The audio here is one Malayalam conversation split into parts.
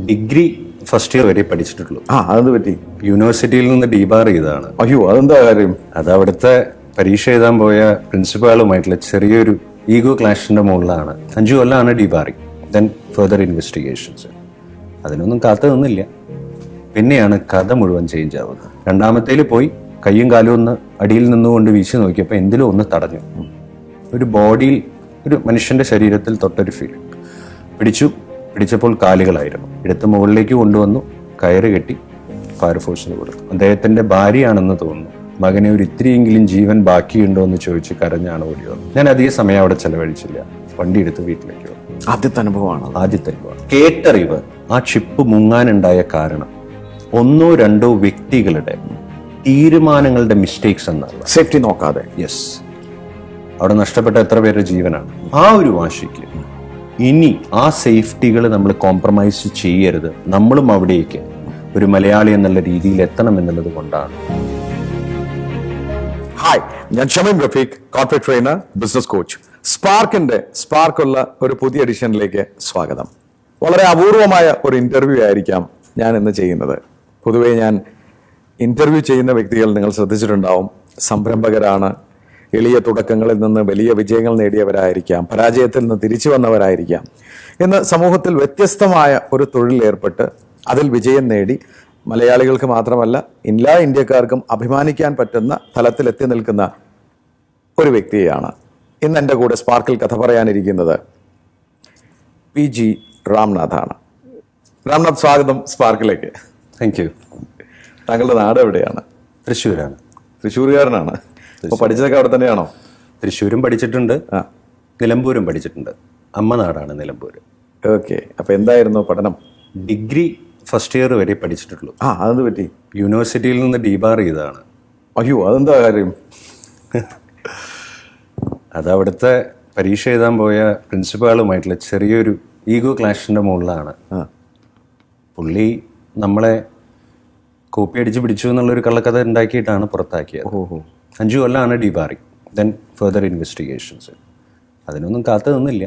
ഡിഗ്രി ഫസ്റ്റ് ഇയർ വരെ പഠിച്ചിട്ടുള്ളൂ. അതെന്ത് പറ്റി? യൂണിവേഴ്സിറ്റിയിൽ നിന്ന് ഡീബാർ ചെയ്തതാണ്. അയ്യോ, അതെന്താ കാര്യം? അത് അവിടുത്തെ പരീക്ഷ എഴുതാൻ പോയ പ്രിൻസിപ്പാളുമായിട്ടുള്ള ചെറിയൊരു ഈഗോ ക്ലാഷിന്റെ മുകളിലാണ് 5 കൊല്ലമാണ് ഡീബാറിങ്, ദെൻ ഫെർദർ ഇൻവെസ്റ്റിഗേഷൻസ്. അതിനൊന്നും കാത്തു നിന്നില്ല. പിന്നെയാണ് കഥ മുഴുവൻ ചേഞ്ച് ആവുന്നത്. രണ്ടാമത്തേൽ പോയി കയ്യും കാലും ഒന്ന് അടിയിൽ നിന്നുകൊണ്ട് വീശി നോക്കിയപ്പോൾ എന്തിലും ഒന്ന് തടഞ്ഞു. ഒരു ബോഡിയിൽ, ഒരു മനുഷ്യന്റെ ശരീരത്തിൽ തൊട്ടൊരു ഫീൽ. പിടിച്ചപ്പോൾ കാലുകളായിരുന്നു. എടുത്ത് മുകളിലേക്ക് കൊണ്ടുവന്നു, കയറ് കെട്ടി ഫയർഫോഴ്സിന് കൊടുത്തു. അദ്ദേഹത്തിന്റെ ഭാര്യയാണെന്ന് തോന്നുന്നു. മകനെ ഒരു ഇത്തിരിയെങ്കിലും ജീവൻ ബാക്കിയുണ്ടോ എന്ന് ചോദിച്ച് കരഞ്ഞാണ് ഓടി വന്നത്. ഞാൻ അധിക സമയം അവിടെ ചെലവഴിച്ചില്ല. വണ്ടി എടുത്ത് വീട്ടിലേക്ക് വന്നു. ആദ്യത്തെ അനുഭവമാണ്. കേട്ടറിവ്. ആ ഷിപ്പ് മുങ്ങാനുണ്ടായ കാരണം 1 or 2 വ്യക്തികളുടെ തീരുമാനങ്ങളുടെ മിസ്റ്റേക്സ് എന്നാണ്. സേഫ്റ്റി നോക്കാതെ. യെസ്. അവിടെ നഷ്ടപ്പെട്ട എത്ര പേരുടെ ജീവനാണ്. ആ ഒരു വാശിക്ക് ഇനി ആ സേഫ്റ്റികൾ നമ്മൾ കോംപ്രമൈസ് ചെയ്യരുത്. നമ്മളും അവിടേക്ക് ഒരു മലയാളി എന്നുള്ള രീതിയിൽ എത്തണം എന്നുള്ളത് കൊണ്ടാണ്. ഹായ്, ഞാൻ Shameem Rafeeq, corporate trainer, business coach. സ്പാർക്കുള്ള ഒരു പുതിയ എഡിഷനിലേക്ക് സ്വാഗതം. വളരെ അപൂർവമായ ഒരു ഇന്റർവ്യൂ ആയിരിക്കാം ഞാൻ ഇന്ന് ചെയ്യുന്നത്. പൊതുവേ ഞാൻ ഇന്റർവ്യൂ ചെയ്യുന്ന വ്യക്തികൾ നിങ്ങൾ ശ്രദ്ധിച്ചിട്ടുണ്ടാവും, സംരംഭകരാണ്. എളിയ തുടക്കങ്ങളിൽ നിന്ന് വലിയ വിജയങ്ങൾ നേടിയവരായിരിക്കാം, പരാജയത്തിൽ നിന്ന് തിരിച്ചു വന്നവരായിരിക്കാം. ഇന്ന് സമൂഹത്തിൽ വ്യത്യസ്തമായ ഒരു തൊഴിൽ ഏർപ്പെട്ട് അതിൽ വിജയം നേടി മലയാളികൾക്ക് മാത്രമല്ല എല്ലാ ഇന്ത്യക്കാർക്കും അഭിമാനിക്കാൻ പറ്റുന്ന തലത്തിൽ എത്തി നിൽക്കുന്ന ഒരു വ്യക്തിയെയാണ് ഇന്ന് എൻ്റെ കൂടെ സ്പാർക്കിൽ കഥ പറയാനിരിക്കുന്നത്. PG രാംനാഥാണ്. രാംനാഥ്, സ്വാഗതം സ്പാർക്കിലേക്ക്. Thank you. താങ്കളുടെ നാട് എവിടെയാണ്? തൃശ്ശൂരാണ്. തൃശ്ശൂരുകാരനാണ്. അപ്പോൾ പഠിച്ചതൊക്കെ അവിടെ തന്നെയാണോ? തൃശ്ശൂരും പഠിച്ചിട്ടുണ്ട്, നിലമ്പൂരും പഠിച്ചിട്ടുണ്ട്. അമ്മ നാടാണ് നിലമ്പൂർ. ഓക്കെ. അപ്പോൾ എന്തായിരുന്നു പഠനം? ഡിഗ്രി ഫസ്റ്റ് ഇയർ വരെ പഠിച്ചിട്ടുള്ളൂ. അതെന്ത് പറ്റി? യൂണിവേഴ്സിറ്റിയിൽ നിന്ന് ഡീബാർ ചെയ്തതാണ്. അയ്യോ, അതെന്താ കാര്യം? അത് അവിടുത്തെ പരീക്ഷ എഴുതാൻ പോയ പ്രിൻസിപ്പാളുമായിട്ടുള്ള ചെറിയൊരു ഈഗോ ക്ലാഷിന്റെ മുകളിലാണ്. പുള്ളി നമ്മളെ കോപ്പി അടിച്ച് പിടിച്ചു എന്നുള്ളൊരു കള്ളക്കഥ ഉണ്ടാക്കിയിട്ടാണ് പുറത്താക്കിയത്. 5 കൊല്ലമാണ് ഡീബാറിങ്, ദെൻ ഫെർദർ ഇൻവെസ്റ്റിഗേഷൻസ്. അതിനൊന്നും കാത്തു നിന്നില്ല.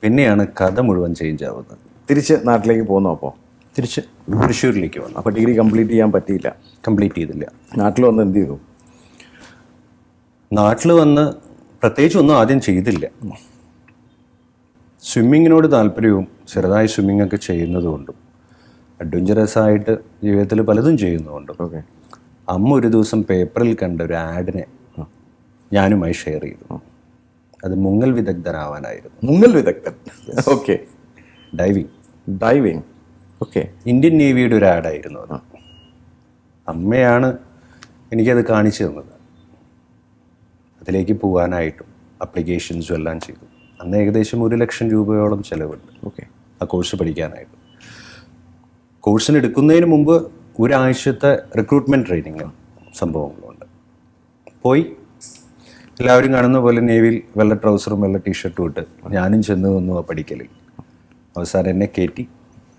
പിന്നെയാണ് കഥ മുഴുവൻ ചേഞ്ച് ആവുന്നത്. തിരിച്ച് നാട്ടിലേക്ക് പോകുന്നു. അപ്പോൾ തിരിച്ച് തൃശ്ശൂരിലേക്ക് വന്നു. അപ്പോൾ ഡിഗ്രി കംപ്ലീറ്റ് ചെയ്യാൻ പറ്റിയില്ല? കംപ്ലീറ്റ് ചെയ്തില്ല. നാട്ടിൽ വന്ന് എന്ത് ചെയ്തു? നാട്ടിൽ വന്ന് പ്രത്യേകിച്ച് ഒന്നും ആദ്യം ചെയ്തില്ല. സ്വിമ്മിങ്ങിനോട് താല്പര്യവും ചെറുതായി സ്വിമ്മിങ് ഒക്കെ ചെയ്യുന്നതുകൊണ്ടും അഡ്വഞ്ചറസ് ആയിട്ട് ജീവിതത്തിൽ പലതും ചെയ്യുന്നതുകൊണ്ടും അമ്മ ഒരു ദിവസം പേപ്പറിൽ കണ്ട ഒരു ആഡിനെ ഞാനുമായി ഷെയർ ചെയ്തു. അത് മുങ്ങൽ വിദഗ്ധനാവാനായിരുന്നു. മുങ്ങൽ വിദഗ്ധൻ? ഓക്കെ. ഡൈവിങ്. ഓക്കെ. ഇന്ത്യൻ നേവിയുടെ ഒരു ആഡായിരുന്നു അത്. അമ്മയാണ് എനിക്കത് കാണിച്ചു തന്നത്. അതിലേക്ക് പോകാനായിട്ടും അപ്ലിക്കേഷൻസും എല്ലാം ചെയ്തു. അന്ന് ഏകദേശം 1 ലക്ഷം രൂപയോളം ചിലവുണ്ട്. ഓക്കെ. ആ കോഴ്സ് പഠിക്കാനായിട്ട്. കോഴ്സിന് എടുക്കുന്നതിന് മുമ്പ് ഒരാഴ്ചത്തെ റിക്രൂട്ട്മെൻറ്റ് ട്രെയിനിങ് സംഭവങ്ങളുണ്ട്. പോയി എല്ലാവരും കാണുന്ന പോലെ നേവിയിൽ വെള്ള ട്രൗസറും വെള്ള ടീഷർട്ടും ഇട്ട് ഞാനും ചെന്ന് വന്നു ആ പഠിക്കലിൽ. അവസാനം എന്നെ കയറ്റി.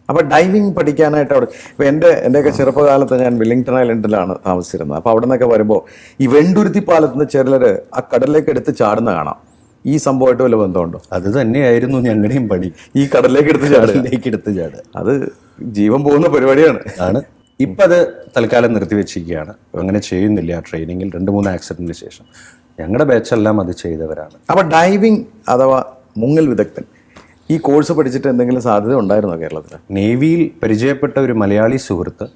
അപ്പോൾ ഡൈവിങ് പഠിക്കാനായിട്ട് അവിടെ ഇപ്പോൾ എൻ്റെയൊക്കെ ചെറുപ്പകാലത്ത് ഞാൻ വെല്ലിംഗ്ടൺ ഐലൻഡിലാണ് താമസിച്ചിരുന്നത്. അപ്പോൾ അവിടെ നിന്നൊക്കെ വരുമ്പോൾ ഈ വെണ്ടുരുത്തി പാലത്ത് നിന്ന് ചിലർ ആ കടലിലേക്ക് എടുത്ത് ചാടുന്ന കാണാം. ഈ സംഭവമായിട്ട് വല്ല ബന്ധമുണ്ടോ? അത് തന്നെയായിരുന്നു ഞങ്ങളുടെയും പണി. ഈ കടലിലേക്ക് എടുത്ത് ചാടുക. അത് ജീവൻ പോകുന്ന പരിപാടിയാണ്. ഇപ്പം അത് തൽക്കാലം നിർത്തിവെച്ചിരിക്കുകയാണ്. അങ്ങനെ ചെയ്യുന്നില്ല. ആ ട്രെയിനിങ്ങിൽ 2-3 ആക്സിഡന്റിന് ശേഷം ഞങ്ങളുടെ ബാച്ചെല്ലാം അത് ചെയ്തവരാണ്. അപ്പോൾ ഡൈവിങ് അഥവാ മുങ്ങൽ വിദഗ്ധൻ ഈ കോഴ്സ് പഠിച്ചിട്ട് എന്തെങ്കിലും സാധ്യത ഉണ്ടായിരുന്നോ കേരളത്തിൽ? നേവിയിൽ പരിചയപ്പെട്ട ഒരു മലയാളി സുഹൃത്ത്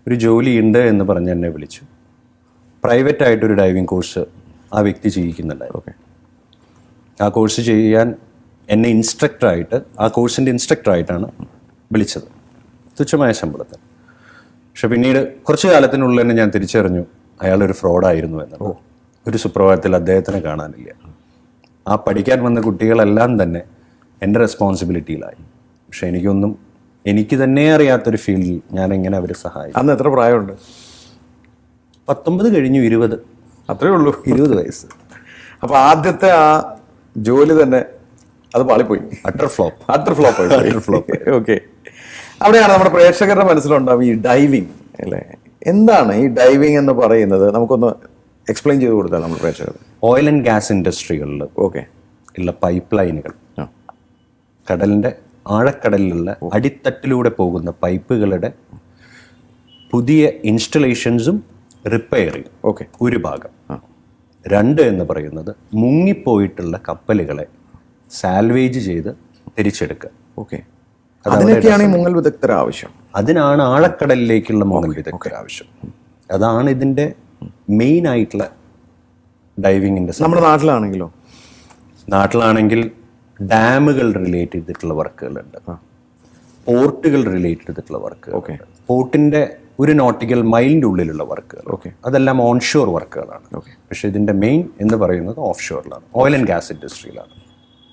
ഒരു ജോലിയുണ്ട് എന്ന് പറഞ്ഞ് എന്നെ വിളിച്ചു. പ്രൈവറ്റായിട്ടൊരു ഡൈവിംഗ് കോഴ്സ് ആ വ്യക്തി ചെയ്യിക്കുന്നുണ്ടായിരുന്നു. ആ കോഴ്സ് ചെയ്യാൻ എന്നെ ആ കോഴ്സിൻ്റെ ഇൻസ്ട്രക്ടറായിട്ടാണ് വിളിച്ചത്, തുച്ഛമായ ശമ്പളത്തിൽ. പക്ഷെ പിന്നീട് കുറച്ചു കാലത്തിനുള്ളിൽ തന്നെ ഞാൻ തിരിച്ചറിഞ്ഞു അയാളൊരു ഫ്രോഡായിരുന്നു എന്നുള്ളത്. ഒരു സുപ്രഭാതത്തിൽ അദ്ദേഹത്തിനെ കാണാനില്ല. ആ പഠിക്കാൻ വന്ന കുട്ടികളെല്ലാം തന്നെ എൻ്റെ റെസ്പോൺസിബിലിറ്റിയിലായി. പക്ഷെ എനിക്ക് തന്നെ അറിയാത്തൊരു ഫീൽഡിൽ ഞാൻ എങ്ങനെ അവരെ സഹായിക്കും. അന്ന് എത്ര പ്രായമുണ്ട്? 19 കഴിഞ്ഞു, 20. അത്രേ ഉള്ളൂ. 20 വയസ്സ്. അപ്പോൾ ആദ്യത്തെ ആ ജോലി തന്നെ അത് പാളിപ്പോയി. Utter flop. ഓക്കെ. അവിടെയാണ് നമ്മുടെ പ്രേക്ഷകരുടെ മനസ്സിലുണ്ടാവും ഈ ഡൈവിങ് അല്ലേ. എന്താണ് ഈ ഡൈവിങ് എന്ന് പറയുന്നത്? നമുക്കൊന്ന് എക്സ്പ്ലെയിൻ ചെയ്ത് കൊടുത്താൽ നമ്മൾ പ്രേക്ഷകർ. ഓയിൽ ആൻഡ് ഗ്യാസ് ഇൻഡസ്ട്രികളിൽ ഉള്ള പൈപ്പ് ലൈനുകൾ കടലിൻ്റെ ആഴക്കടലിലുള്ള അടിത്തട്ടിലൂടെ പോകുന്ന പൈപ്പുകളുടെ പുതിയ ഇൻസ്റ്റലേഷൻസും റിപ്പയറിങ് ഓക്കെ. ഒരു ഭാഗം. 2 എന്ന് പറയുന്നത് മുങ്ങിപ്പോയിട്ടുള്ള കപ്പലുകളെ സാൽവേജ് ചെയ്ത് തിരിച്ചെടുക്കുക. ഓക്കെ. അതിനൊക്കെയാണ് ഈ മുങ്ങൽ വിദഗ്ധർ ആവശ്യം. അതിനാണ് ആഴക്കടലിലേക്കുള്ള മുങ്ങൽ വിദഗ്ധർ ആവശ്യം. അതാണ് ഇതിൻ്റെ മെയിൻ ആയിട്ടുള്ള ഡൈവിങ്ങിൻ്റെ. നമ്മുടെ നാട്ടിലാണെങ്കിലോ? നാട്ടിലാണെങ്കിൽ ഡാമുകൾ റിലേറ്റ് ചെയ്തിട്ടുള്ള വർക്കുകളുണ്ട്, പോർട്ടുകൾ റിലേറ്റ് ചെയ്തിട്ടുള്ള വർക്കുകൾ, പോർട്ടിൻ്റെ ഒരു നോട്ടിക്കൽ മൈലിൻ്റെ ഉള്ളിലുള്ള വർക്കുകൾ. അതെല്ലാം ഓൺഷോർ വർക്കുകളാണ്. പക്ഷേ ഇതിൻ്റെ മെയിൻ എന്ന് പറയുന്നത് ഓഫ് ഷോറിലാണ്, ഓയിൽ ആൻഡ് ഗ്യാസ് ഇൻഡസ്ട്രിയിലാണ്.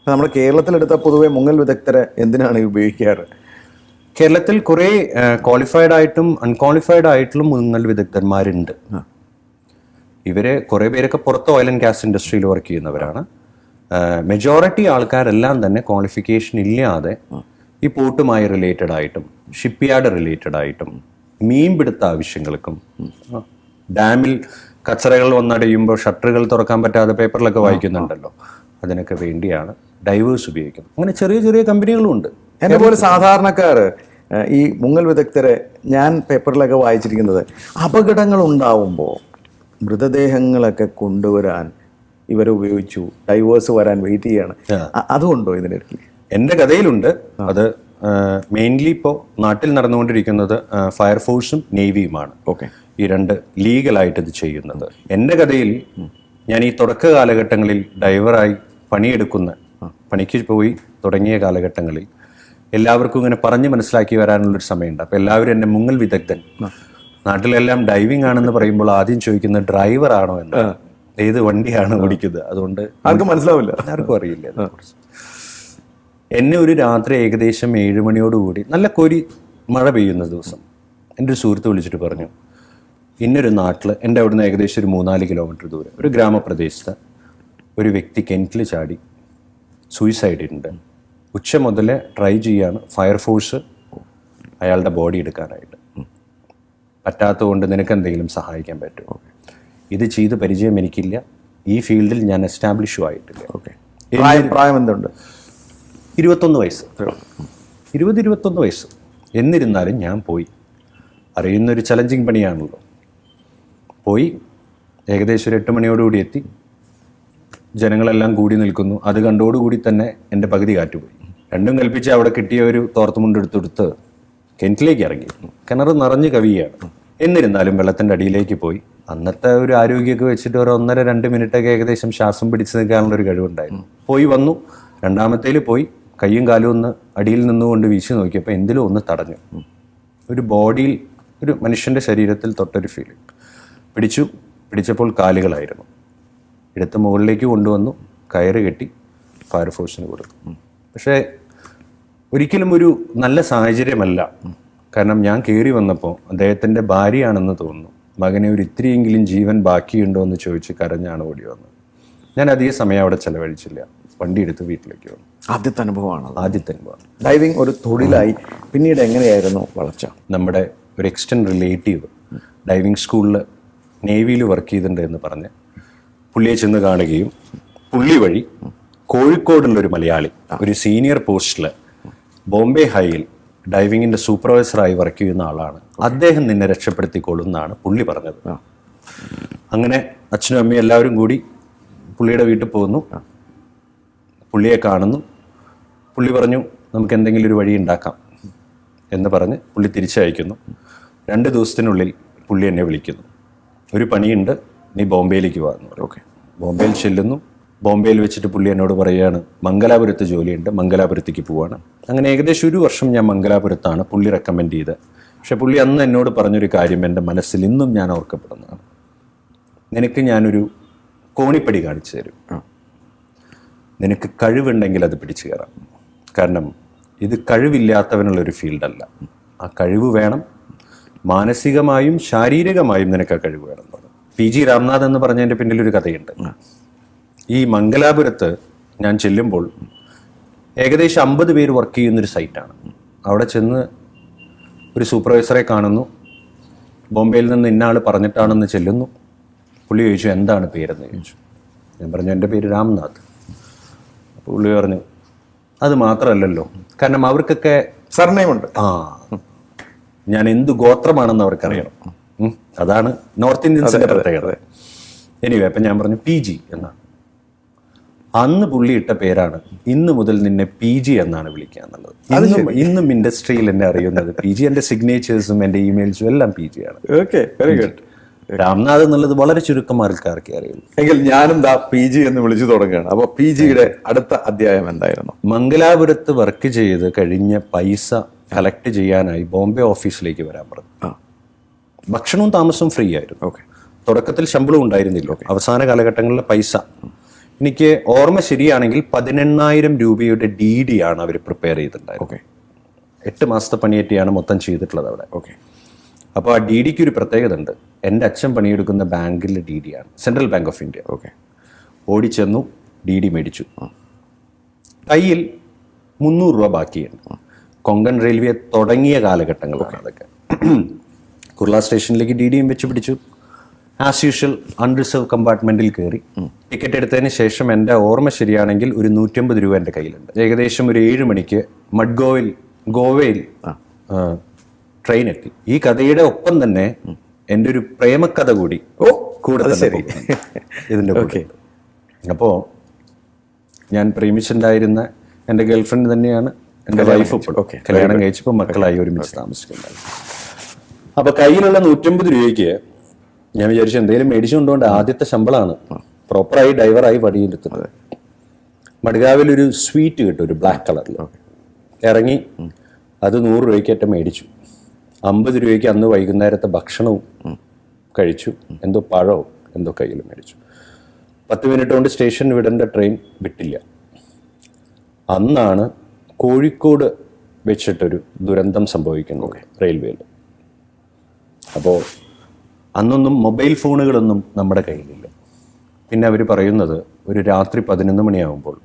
നമ്മുടെ കേരളത്തിലെടുത്ത പൊതുവെ മുങ്ങൽ വിദഗ്ധരെ എന്തിനാണ് ഉപയോഗിക്കാറ്? കേരളത്തിൽ കുറേ ക്വാളിഫൈഡ് ആയിട്ടും അൺക്വാളിഫൈഡ് ആയിട്ടുള്ള മുങ്ങൽ വിദഗ്ധന്മാരുണ്ട്. ഇവരെ കുറേ പേരൊക്കെ പുറത്ത് ഓയിൽ ആൻഡ് ഗ്യാസ് ഇൻഡസ്ട്രിയിൽ വർക്ക് ചെയ്യുന്നവരാണ്. മെജോറിറ്റി ആൾക്കാരെല്ലാം തന്നെ ക്വാളിഫിക്കേഷൻ ഇല്ലാതെ ഈ പോർട്ടുമായി റിലേറ്റഡ് ആയിട്ടും ഷിപ്പ് യാർഡ് റിലേറ്റഡ് ആയിട്ടും മീൻപിടുത്ത ആവശ്യങ്ങൾക്കും ഡാമിൽ കച്ചറകൾ വന്നടയുമ്പോൾ ഷട്ടറുകൾ തുറക്കാൻ പറ്റാതെ പേപ്പറിലൊക്കെ വായിക്കുന്നുണ്ടല്ലോ, അതിനൊക്കെ വേണ്ടിയാണ് ഡൈവേഴ്സ് ഉപയോഗിക്കുന്നത്. അങ്ങനെ ചെറിയ ചെറിയ കമ്പനികളും ഉണ്ട്. എന്നെ പോലെ സാധാരണക്കാർ ഈ മുങ്ങൽ വിദഗ്ധരെ ഞാൻ പേപ്പറിലൊക്കെ വായിച്ചിരിക്കുന്നത് അപകടങ്ങൾ ഉണ്ടാവുമ്പോൾ മൃതദേഹങ്ങളൊക്കെ കൊണ്ടുവരാൻ ഇവരെ ഉപയോഗിച്ചു, ഡൈവേഴ്സ് വരാൻ വെയിറ്റ് ചെയ്യാണ്. അതുകൊണ്ടോ ഇതിനിടയ്ക്ക്? എൻ്റെ കഥയിലുണ്ട്. അത് മെയിൻലി ഇപ്പോൾ നാട്ടിൽ നടന്നുകൊണ്ടിരിക്കുന്നത് ഫയർഫോഴ്സും നേവിയുമാണ്. ഈ 2 ലീഗലായിട്ട് ഇത് ചെയ്യുന്നത്. എൻ്റെ കഥയിൽ ഞാൻ ഈ തുടക്ക കാലഘട്ടങ്ങളിൽ ഡൈവറായി പണിക്ക് പോയി തുടങ്ങിയ കാലഘട്ടങ്ങളിൽ എല്ലാവർക്കും ഇങ്ങനെ പറഞ്ഞ് മനസ്സിലാക്കി വരാനുള്ളൊരു സമയമുണ്ട്. അപ്പോൾ എല്ലാവരും എന്നെ മുങ്ങൽ വിദഗ്ധൻ, നാട്ടിലെല്ലാം ഡൈവിംഗ് ആണെന്ന് പറയുമ്പോൾ ആദ്യം ചോദിക്കുന്നത് ഡ്രൈവർ ആണോ എന്ന്, ഏത് വണ്ടിയാണ് ഓടിക്കുന്നത്. അതുകൊണ്ട് ആർക്കും മനസ്സിലാവില്ല, ആർക്കും അറിയില്ല. എന്നെ ഒരു രാത്രി ഏകദേശം 7 മണിയോടുകൂടി നല്ല മഴ പെയ്യുന്ന ദിവസം എൻ്റെ ഒരു സുഹൃത്ത് വിളിച്ചിട്ട് പറഞ്ഞു, ഇന്നൊരു നാട്ടിൽ എൻ്റെ അവിടുന്ന് ഏകദേശം ഒരു 3-4 കിലോമീറ്റർ ദൂരം ഒരു ഗ്രാമപ്രദേശത്ത് ഒരു വ്യക്തി കിണറ്റിൽ ചാടി സൂയിസൈഡ് ഉണ്ട്. ഉച്ച മുതലേ ട്രൈ ചെയ്യാണ് ഫയർഫോഴ്സ് അയാളുടെ ബോഡി എടുക്കാനായിട്ട്. പറ്റാത്തതുകൊണ്ട് നിനക്ക് എന്തെങ്കിലും സഹായിക്കാൻ പറ്റുമോ? ഇത് ചെയ്ത് പരിചയം എനിക്കില്ല, ഈ ഫീൽഡിൽ ഞാൻ എസ്റ്റാബ്ലിഷും ആയിട്ടില്ല. പ്രായം എന്തുണ്ട്? 21 വയസ്സ്, 20-21 വയസ്സ്. എന്നിരുന്നാലും ഞാൻ പോയി. അറിയുന്നൊരു ചലഞ്ചിങ് പണിയാണല്ലോ. പോയി ഏകദേശം ഒരു 8 മണിയോടുകൂടി എത്തി. ജനങ്ങളെല്ലാം കൂടി നിൽക്കുന്നു. അത് കണ്ടോടുകൂടി തന്നെ എൻ്റെ പകുതി കാറ്റുപോയി. രണ്ടും കൽപ്പിച്ച് അവിടെ കിട്ടിയ ഒരു തോർത്തുമുണ്ടെടുത്തെടുത്ത് കിണറ്റിലേക്ക് ഇറങ്ങി. കിണർ നിറഞ്ഞ് കവിയാണ്. എന്നിരുന്നാലും വെള്ളത്തിൻ്റെ അടിയിലേക്ക് പോയി. അന്നത്തെ ഒരു ആരോഗ്യമൊക്കെ വെച്ചിട്ട് ഒരു 1.5-2 മിനിറ്റൊക്കെ ഏകദേശം ശ്വാസം പിടിച്ച് നിൽക്കാനുള്ളൊരു കഴിവുണ്ടായിരുന്നു. പോയി വന്നു. രണ്ടാമത്തേൽ പോയി കയ്യും കാലും ഒന്ന് അടിയിൽ നിന്നുകൊണ്ട് വീശി നോക്കിയപ്പോൾ എന്തിലും ഒന്ന് തടഞ്ഞു. ഒരു ബോഡിയിൽ, ഒരു മനുഷ്യൻ്റെ ശരീരത്തിൽ തൊട്ടൊരു ഫീലിംഗ്. പിടിച്ചപ്പോൾ കാലുകളായിരുന്നു. എടുത്ത് മുകളിലേക്ക് കൊണ്ടുവന്നു, കയറ് കെട്ടി ഫയർഫോഴ്സിന് കൊടുത്തു. പക്ഷേ ഒരിക്കലും ഒരു നല്ല സാഹചര്യമല്ല. കാരണം ഞാൻ കയറി വന്നപ്പോൾ അദ്ദേഹത്തിൻ്റെ ഭാര്യയാണെന്ന് തോന്നുന്നു, മകനെ ഒരു ഇത്തിരിയെങ്കിലും ജീവൻ ബാക്കിയുണ്ടോ എന്ന് ചോദിച്ച് കരഞ്ഞാണ് ഓടി വന്നത്. ഞാൻ അധിക സമയം അവിടെ ചെലവഴിച്ചില്ല, വണ്ടി എടുത്ത് വീട്ടിലേക്ക് വന്നു. ആദ്യത്തെ അനുഭവമാണ്. ഡൈവിംഗ് ഒരു തൊഴിലായി പിന്നീട് എങ്ങനെയായിരുന്നു വളർച്ച? നമ്മുടെ ഒരു എക്സ്റ്റൻഡ് റിലേറ്റീവ് ഡൈവിംഗ് സ്കൂളിൽ നേവിയിൽ വർക്ക് ചെയ്തിട്ടുണ്ട് എന്ന് പറഞ്ഞ് പുള്ളിയെ ചെന്ന് കാണുകയും പുള്ളി വഴി കോഴിക്കോടുള്ളൊരു മലയാളി ഒരു സീനിയർ പോസ്റ്റിൽ ബോംബെ ഹൈയിൽ ഡൈവിങ്ങിൻ്റെ സൂപ്പർവൈസറായി വർക്ക് ചെയ്യുന്ന ആളാണ്, അദ്ദേഹം നിന്നെ രക്ഷപ്പെടുത്തിക്കൊള്ളുന്നാണ് പുള്ളി പറഞ്ഞത്. അങ്ങനെ അച്ഛനും അമ്മയും എല്ലാവരും കൂടി പുള്ളിയുടെ വീട്ടിൽ പോകുന്നു. പുള്ളിയെ കാണുന്നു. പുള്ളി പറഞ്ഞു നമുക്ക് എന്തെങ്കിലും ഒരു വഴി ഉണ്ടാക്കാം എന്ന് പറഞ്ഞ് പുള്ളി തിരിച്ചയക്കുന്നു. 2 ദിവസത്തിനുള്ളിൽ പുള്ളി എന്നെ വിളിക്കുന്നു. ഒരു പണിയുണ്ട്, നീ ബോംബെയിലേക്ക് വാ എന്ന് പറയും. ബോംബെയിൽ ചെല്ലുന്നു. ബോംബെയിൽ വെച്ചിട്ട് പുള്ളി എന്നോട് പറയുകയാണ് മംഗലാപുരത്ത് ജോലിയുണ്ട്, മംഗലാപുരത്തേക്ക് പോവാണ്. അങ്ങനെ ഏകദേശം 1 വർഷം ഞാൻ മംഗലാപുരത്താണ് പുള്ളി റെക്കമെൻഡ് ചെയ്തത്. പക്ഷെ പുള്ളി അന്ന് എന്നോട് പറഞ്ഞൊരു കാര്യം എൻ്റെ മനസ്സിൽ ഇന്നും ഞാൻ ഓർക്കപ്പെടുന്നതാണ്. നിനക്ക് ഞാനൊരു കോണിപ്പടി കാണിച്ചു തരും, നിനക്ക് കഴിവുണ്ടെങ്കിൽ അത് പിടിച്ചു കയറാം. കാരണം ഇത് കഴിവില്ലാത്തവനുള്ളൊരു ഫീൽഡല്ല. ആ കഴിവ് വേണം, മാനസികമായും ശാരീരികമായും നിനക്ക് ആ കഴിവ് വേണം. PG രാംനാഥ് എന്ന് പറഞ്ഞതിൻ്റെ പിന്നിലൊരു കഥയുണ്ട്. ഈ മംഗലാപുരത്ത് ഞാൻ ചെല്ലുമ്പോൾ ഏകദേശം 50 പേര് വർക്ക് ചെയ്യുന്നൊരു സൈറ്റാണ്. അവിടെ ചെന്ന് ഒരു സൂപ്പർവൈസറെ കാണുന്നു. ബോംബെയിൽ നിന്ന് ഇന്ന ആൾ പറഞ്ഞിട്ടാണെന്ന് ചെല്ലുന്നു. പുള്ളി ചോദിച്ചു എന്താണ് പേരെന്ന് ചോദിച്ചു. ഞാൻ പറഞ്ഞു എൻ്റെ പേര് രാംനാഥ്. അപ്പോൾ പുള്ളി പറഞ്ഞു അത് മാത്രമല്ലല്ലോ, കാരണം അവർക്കൊക്കെ സർനെയിം ഉണ്ട്. ഞാൻ എന്ത് ഗോത്രമാണെന്ന് അവർക്കറിയണം. അതാണ് നോർത്ത് ഇന്ത്യൻസിന്റെ പ്രത്യേകത. എനിവേ അപ്പം ഞാൻ പറഞ്ഞു PG എന്നാണ്. അന്ന് പുള്ളി ഇട്ട പേരാണ് ഇന്ന് മുതൽ നിന്നെ PG എന്നാണ് വിളിക്കുക എന്നുള്ളത്. ഇന്നും ഇൻഡസ്ട്രിയിൽ എന്നെ അറിയുന്നത് PG. എൻ്റെ സിഗ്നേച്ചേഴ്സും എൻ്റെ ഇമെയിൽസും എല്ലാം PG ആണ്. Okay, very good. രാംനാഥ് എന്നുള്ളത് വളരെ ചുരുക്കം ആൾക്കാർക്ക് അറിയുള്ളൂ. എങ്കിൽ ഞാനും PG എന്ന് വിളിച്ചു തുടങ്ങുകയാണ്. അപ്പോൾ PGയുടെ അടുത്ത അധ്യായം എന്തായിരുന്നു? മംഗലാപുരത്ത് വർക്ക് ചെയ്ത് കഴിഞ്ഞ പൈസ കളക്ട് ചെയ്യാനായി ബോംബെ ഓഫീസിലേക്ക് വരാൻ പറഞ്ഞു. ഭക്ഷണവും താമസവും ഫ്രീ ആയിരുന്നു. ഓക്കെ. തുടക്കത്തിൽ ശമ്പളം ഉണ്ടായിരുന്നില്ല. അവസാന കാലഘട്ടങ്ങളിലെ പൈസ എനിക്ക് ഓർമ്മ ശരിയാണെങ്കിൽ 18,000 രൂപയുടെ DD ആണ് അവർ പ്രിപ്പയർ ചെയ്തിട്ടുണ്ടായത്. ഓക്കെ. 8 മാസത്തെ പണിയേറ്റിയാണ് മൊത്തം ചെയ്തിട്ടുള്ളത് അവിടെ. ഓക്കെ. അപ്പോൾ ആ DDക്ക് ഒരു പ്രത്യേകത ഉണ്ട്. എൻ്റെ അച്ഛൻ പണിയെടുക്കുന്ന ബാങ്കിലെ DD ആണ്, central bank of India. Okay. ഓടിച്ചെന്നു, DD മേടിച്ചു. കയ്യിൽ 300 രൂപ ബാക്കിയുണ്ട്. കൊങ്കൺ റെയിൽവേ തുടങ്ങിയ കാലഘട്ടങ്ങളാണ് അതൊക്കെ. കുർള സ്റ്റേഷനിലേക്ക് DDയും വെച്ച് പിടിച്ചു. ആസ് യൂഷ്വൽ അൺറിസർവ് കമ്പാർട്ട്മെന്റിൽ കയറി ടിക്കറ്റ് എടുത്തതിന് ശേഷം എൻ്റെ ഓർമ്മ ശരിയാണെങ്കിൽ ഒരു 150 രൂപ എൻ്റെ കയ്യിലുണ്ട്. ഏകദേശം ഒരു 7 മണിക്ക് ഗോവയിൽ ട്രെയിൻ എത്തി. ഈ കഥയുടെ ഒപ്പം തന്നെ എൻ്റെ ഒരു പ്രേമകഥ കൂടി കൂടെ ഇതിൻ്റെ കൂടെ. അപ്പോൾ ഞാൻ പ്രേമിച്ചിട്ടുണ്ടായിരുന്ന എൻ്റെ ഗേൾഫ്രണ്ട് തന്നെയാണ് എൻ്റെ വൈഫ്. ഇപ്പോൾ കല്യാണം കഴിച്ചപ്പോൾ മക്കളായി ഒരുമിച്ച് താമസിക്കുന്നത്. അപ്പോൾ കയ്യിലുള്ള 150 രൂപയ്ക്ക് ഞാൻ വിചാരിച്ചു എന്തെങ്കിലും മേടിച്ചു കൊണ്ടുകൊണ്ട് ആദ്യത്തെ ശമ്പളമാണ്. പ്രോപ്പറായി ഡ്രൈവറായി പണിയെടുത്തുന്നത്. മഡ്ഗാവിൽ ഒരു സ്വീറ്റ് കിട്ടും, ഒരു ബ്ലാക്ക് കളറിൽ. ഇറങ്ങി അത് 100 രൂപയ്ക്കേറ്റ മേടിച്ചു. 50 രൂപയ്ക്ക് അന്ന് വൈകുന്നേരത്തെ ഭക്ഷണവും കഴിച്ചു. എന്തോ പഴവും എന്തോ കയ്യിൽ മേടിച്ചു. 10 മിനിറ്റ് കൊണ്ട് സ്റ്റേഷൻ വിടേണ്ട ട്രെയിൻ വിട്ടില്ല. അന്നാണ് കോഴിക്കോട് വെച്ചിട്ടൊരു ദുരന്തം സംഭവിക്കുന്നത് റെയിൽവേയിൽ. അപ്പോൾ അന്നൊന്നും മൊബൈൽ ഫോണുകളൊന്നും നമ്മുടെ കയ്യിലില്ല. പിന്നെ അവർ പറയുന്നത് ഒരു രാത്രി 11 മണിയാകുമ്പോൾ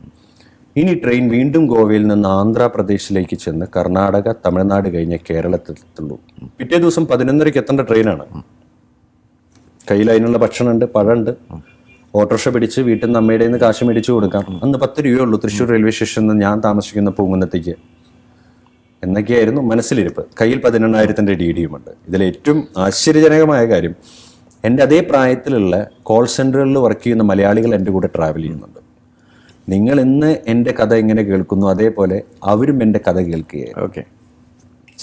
ഇനി ട്രെയിൻ വീണ്ടും ഗോവയിൽ നിന്ന് ആന്ധ്രാപ്രദേശിലേക്ക് ചെന്ന് കർണാടക, തമിഴ്നാട് കഴിഞ്ഞ് കേരളത്തിലെത്തുള്ളൂ. പിറ്റേ ദിവസം 11:30 എത്തേണ്ട ട്രെയിനാണ്. കയ്യിൽ അതിനുള്ള ഭക്ഷണമുണ്ട്, പഴമുണ്ട്. ഓട്ടോറിക്ഷ പിടിച്ച് വീട്ടിൽ നിന്ന് അമ്മയുടെ നിന്ന് കാശ് മേടിച്ചു കൊടുക്കാം. അന്ന് 10 രൂപയുള്ളൂ തൃശ്ശൂർ റെയിൽവേ സ്റ്റേഷനിൽ നിന്ന് ഞാൻ താമസിക്കുന്ന പൂങ്കുന്നത്തേക്ക് എന്നൊക്കെയായിരുന്നു മനസ്സിലിരിപ്പ്. കയ്യിൽ 18,000-ന്റെ DDയുമുണ്ട്. ഇതിലേറ്റവും ആശ്ചര്യജനകമായ കാര്യം, എൻ്റെ അതേ പ്രായത്തിലുള്ള കോൾ സെൻറ്ററുകളിൽ വർക്ക് ചെയ്യുന്ന മലയാളികൾ എൻ്റെ കൂടെ ട്രാവൽ ചെയ്യുന്നുണ്ട്. നിങ്ങൾ ഇന്ന് എൻ്റെ കഥ എങ്ങനെ കേൾക്കുന്നു അതേപോലെ അവരും എൻ്റെ കഥ കേൾക്കുകയായിരുന്നു. ഓക്കെ.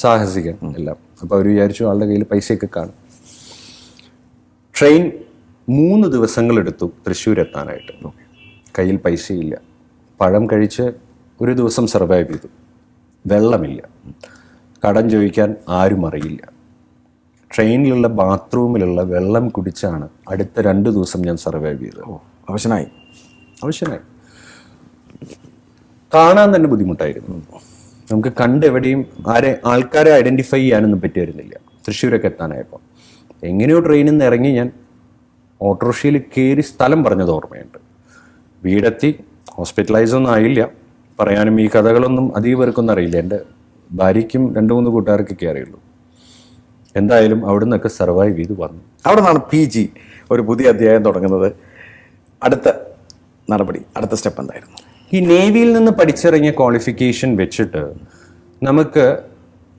സാഹസികൻ എല്ലാം. അപ്പോൾ അവർ വിചാരിച്ചു ആളുടെ കയ്യിൽ പൈസയൊക്കെ കാണും. ട്രെയിൻ 3 ദിവസങ്ങളെടുത്തു തൃശ്ശൂർ എത്താനായിട്ട്. കയ്യിൽ പൈസയില്ല. പഴം കഴിച്ച് ഒരു ദിവസം സർവൈവ് ചെയ്തു. വെള്ളമില്ല. കടം ചോദിക്കാൻ ആരും അറിയില്ല. ട്രെയിനിലുള്ള ബാത്റൂമിലുള്ള വെള്ളം കുടിച്ചാണ് അടുത്ത 2 ദിവസം ഞാൻ സർവൈവ് ചെയ്തത്. അവശനായി. കാണാൻ തന്നെ ബുദ്ധിമുട്ടായിരുന്നു. നമുക്ക് കണ്ടെവിടെയും ആൾക്കാരെ ഐഡൻറ്റിഫൈ ചെയ്യാനൊന്നും പറ്റിയിരുന്നില്ല. തൃശ്ശൂരൊക്കെ എത്താനായപ്പോൾ എങ്ങനെയോ ട്രെയിനിൽ നിന്ന് ഇറങ്ങി ഞാൻ ഓട്ടോറിക്ഷയിൽ കയറി സ്ഥലം പറഞ്ഞത് ഓർമ്മയുണ്ട്. വീടെത്തി. ഹോസ്പിറ്റലൈസ് ഒന്നും ആയില്ല. പറയാനും ഈ കഥകളൊന്നും അധികം പേർക്കൊന്നും അറിയില്ല. എൻ്റെ ഭാര്യയ്ക്കും 2-3 കൂട്ടുകാർക്കൊക്കെ അറിയുള്ളൂ. എന്തായാലും അവിടെ നിന്നൊക്കെ സർവൈവ് ചെയ്ത് വന്നു. അവിടെ നിന്നാണ് PG ഒരു പുതിയ അധ്യായം തുടങ്ങുന്നത്. അടുത്ത നടപടി, അടുത്ത സ്റ്റെപ്പ് എന്തായിരുന്നു? ഈ നേവിയിൽ നിന്ന് പഠിച്ചിറങ്ങിയ ക്വാളിഫിക്കേഷൻ വെച്ചിട്ട് നമുക്ക്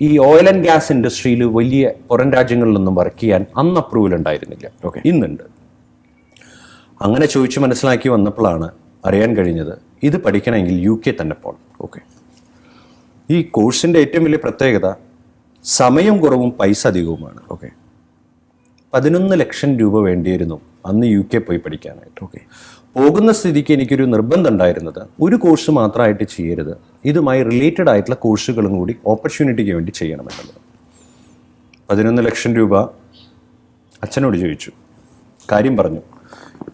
ഈ ഓയിൽ ആൻഡ് ഗ്യാസ് ഇൻഡസ്ട്രിയിൽ വലിയ പുറം രാജ്യങ്ങളിലൊന്നും വർക്ക് ചെയ്യാൻ അന്ന് അപ്രൂവൽ ഉണ്ടായിരുന്നില്ല. ഇന്നുണ്ട്. അങ്ങനെ ചോദിച്ച് മനസ്സിലാക്കി വന്നപ്പോഴാണ് അറിയാൻ കഴിഞ്ഞത് ഇത് പഠിക്കണമെങ്കിൽ UK തന്നെ പോകണം. ഓക്കെ. ഈ കോഴ്സിൻ്റെ ഏറ്റവും വലിയ പ്രത്യേകത സമയം കുറവും പൈസ അധികവുമാണ്. ഓക്കെ. 11 ലക്ഷം രൂപ വേണ്ടിയിരുന്നു അന്ന് UK പോയി പഠിക്കാനായിട്ട്. ഓക്കെ. പോകുന്ന സ്ഥിതിക്ക് എനിക്കൊരു നിർബന്ധം ഉണ്ടായിരുന്നത് ഒരു കോഴ്സ് മാത്രമായിട്ട് ചെയ്യരുത്, ഇതുമായി റിലേറ്റഡ് ആയിട്ടുള്ള കോഴ്സുകളും കൂടി ഓപ്പർച്യൂണിറ്റിക്ക് വേണ്ടി ചെയ്യണമെന്നുള്ളത്. 11 ലക്ഷം രൂപ അച്ഛനോട് ചോദിച്ചു, കാര്യം പറഞ്ഞു.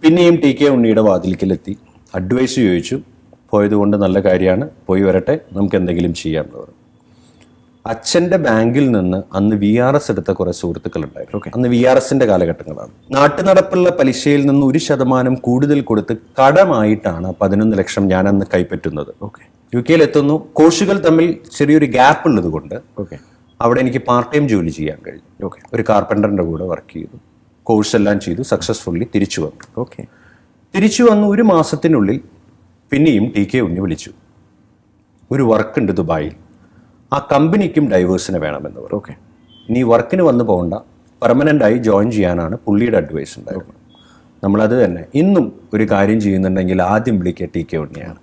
പിന്നെയും TK ഉണ്ണിയുടെ വാതിൽക്കലെത്തി അഡ്വൈസ് ചോദിച്ചു. പോയതുകൊണ്ട് നല്ല കാര്യമാണ്, പോയി വരട്ടെ, നമുക്ക് എന്തെങ്കിലും ചെയ്യാമെന്ന് പറഞ്ഞു. അച്ഛൻ്റെ ബാങ്കിൽ നിന്ന് അന്ന് VRS എടുത്ത കുറേ സുഹൃത്തുക്കളുണ്ടായിരുന്നു. അന്ന് VRSന്റെ കാലഘട്ടങ്ങളാണ്. നാട്ടുനടപ്പുള്ള പലിശയിൽ നിന്ന് 1% കൂടുതൽ കൊടുത്ത് കടമായിട്ടാണ് 11 ലക്ഷം ഞാൻ അന്ന് കൈപ്പറ്റുന്നത്. UK എത്തുന്നു. കോഴ്സുകൾ തമ്മിൽ ചെറിയൊരു ഗ്യാപ്പ് ഉള്ളത് കൊണ്ട് അവിടെ എനിക്ക് പാർട്ട് ടൈം ജോലി ചെയ്യാൻ കഴിഞ്ഞു. ഒരു കാർപ്പൻ്ററിൻ്റെ കൂടെ വർക്ക് ചെയ്തു. കോഴ്സ് എല്ലാം ചെയ്തു. സക്സസ്ഫുള്ളി തിരിച്ചു വന്നു. തിരിച്ചു വന്ന് 1 മാസത്തിനുള്ളിൽ പിന്നെയും TK ഉണ്ണി വിളിച്ചു. ഒരു വർക്ക് ഉണ്ട് ദുബായിൽ, ആ കമ്പനിക്കും ഡൈവേഴ്സിനെ വേണമെന്ന് പറയും. ഓക്കെ. ഇനി വർക്കിന് വന്നു പോകണ്ട, പെർമനൻ്റായി ജോയിൻ ചെയ്യാനാണ് പുള്ളിയുടെ അഡ്വൈസ് ഉണ്ടായിരുന്നത്. നമ്മളത് തന്നെ ഇന്നും ഒരു കാര്യം ചെയ്യുന്നുണ്ടെങ്കിൽ ആദ്യം വിളിക്കുക TK ഉണ്ണിയാണ്.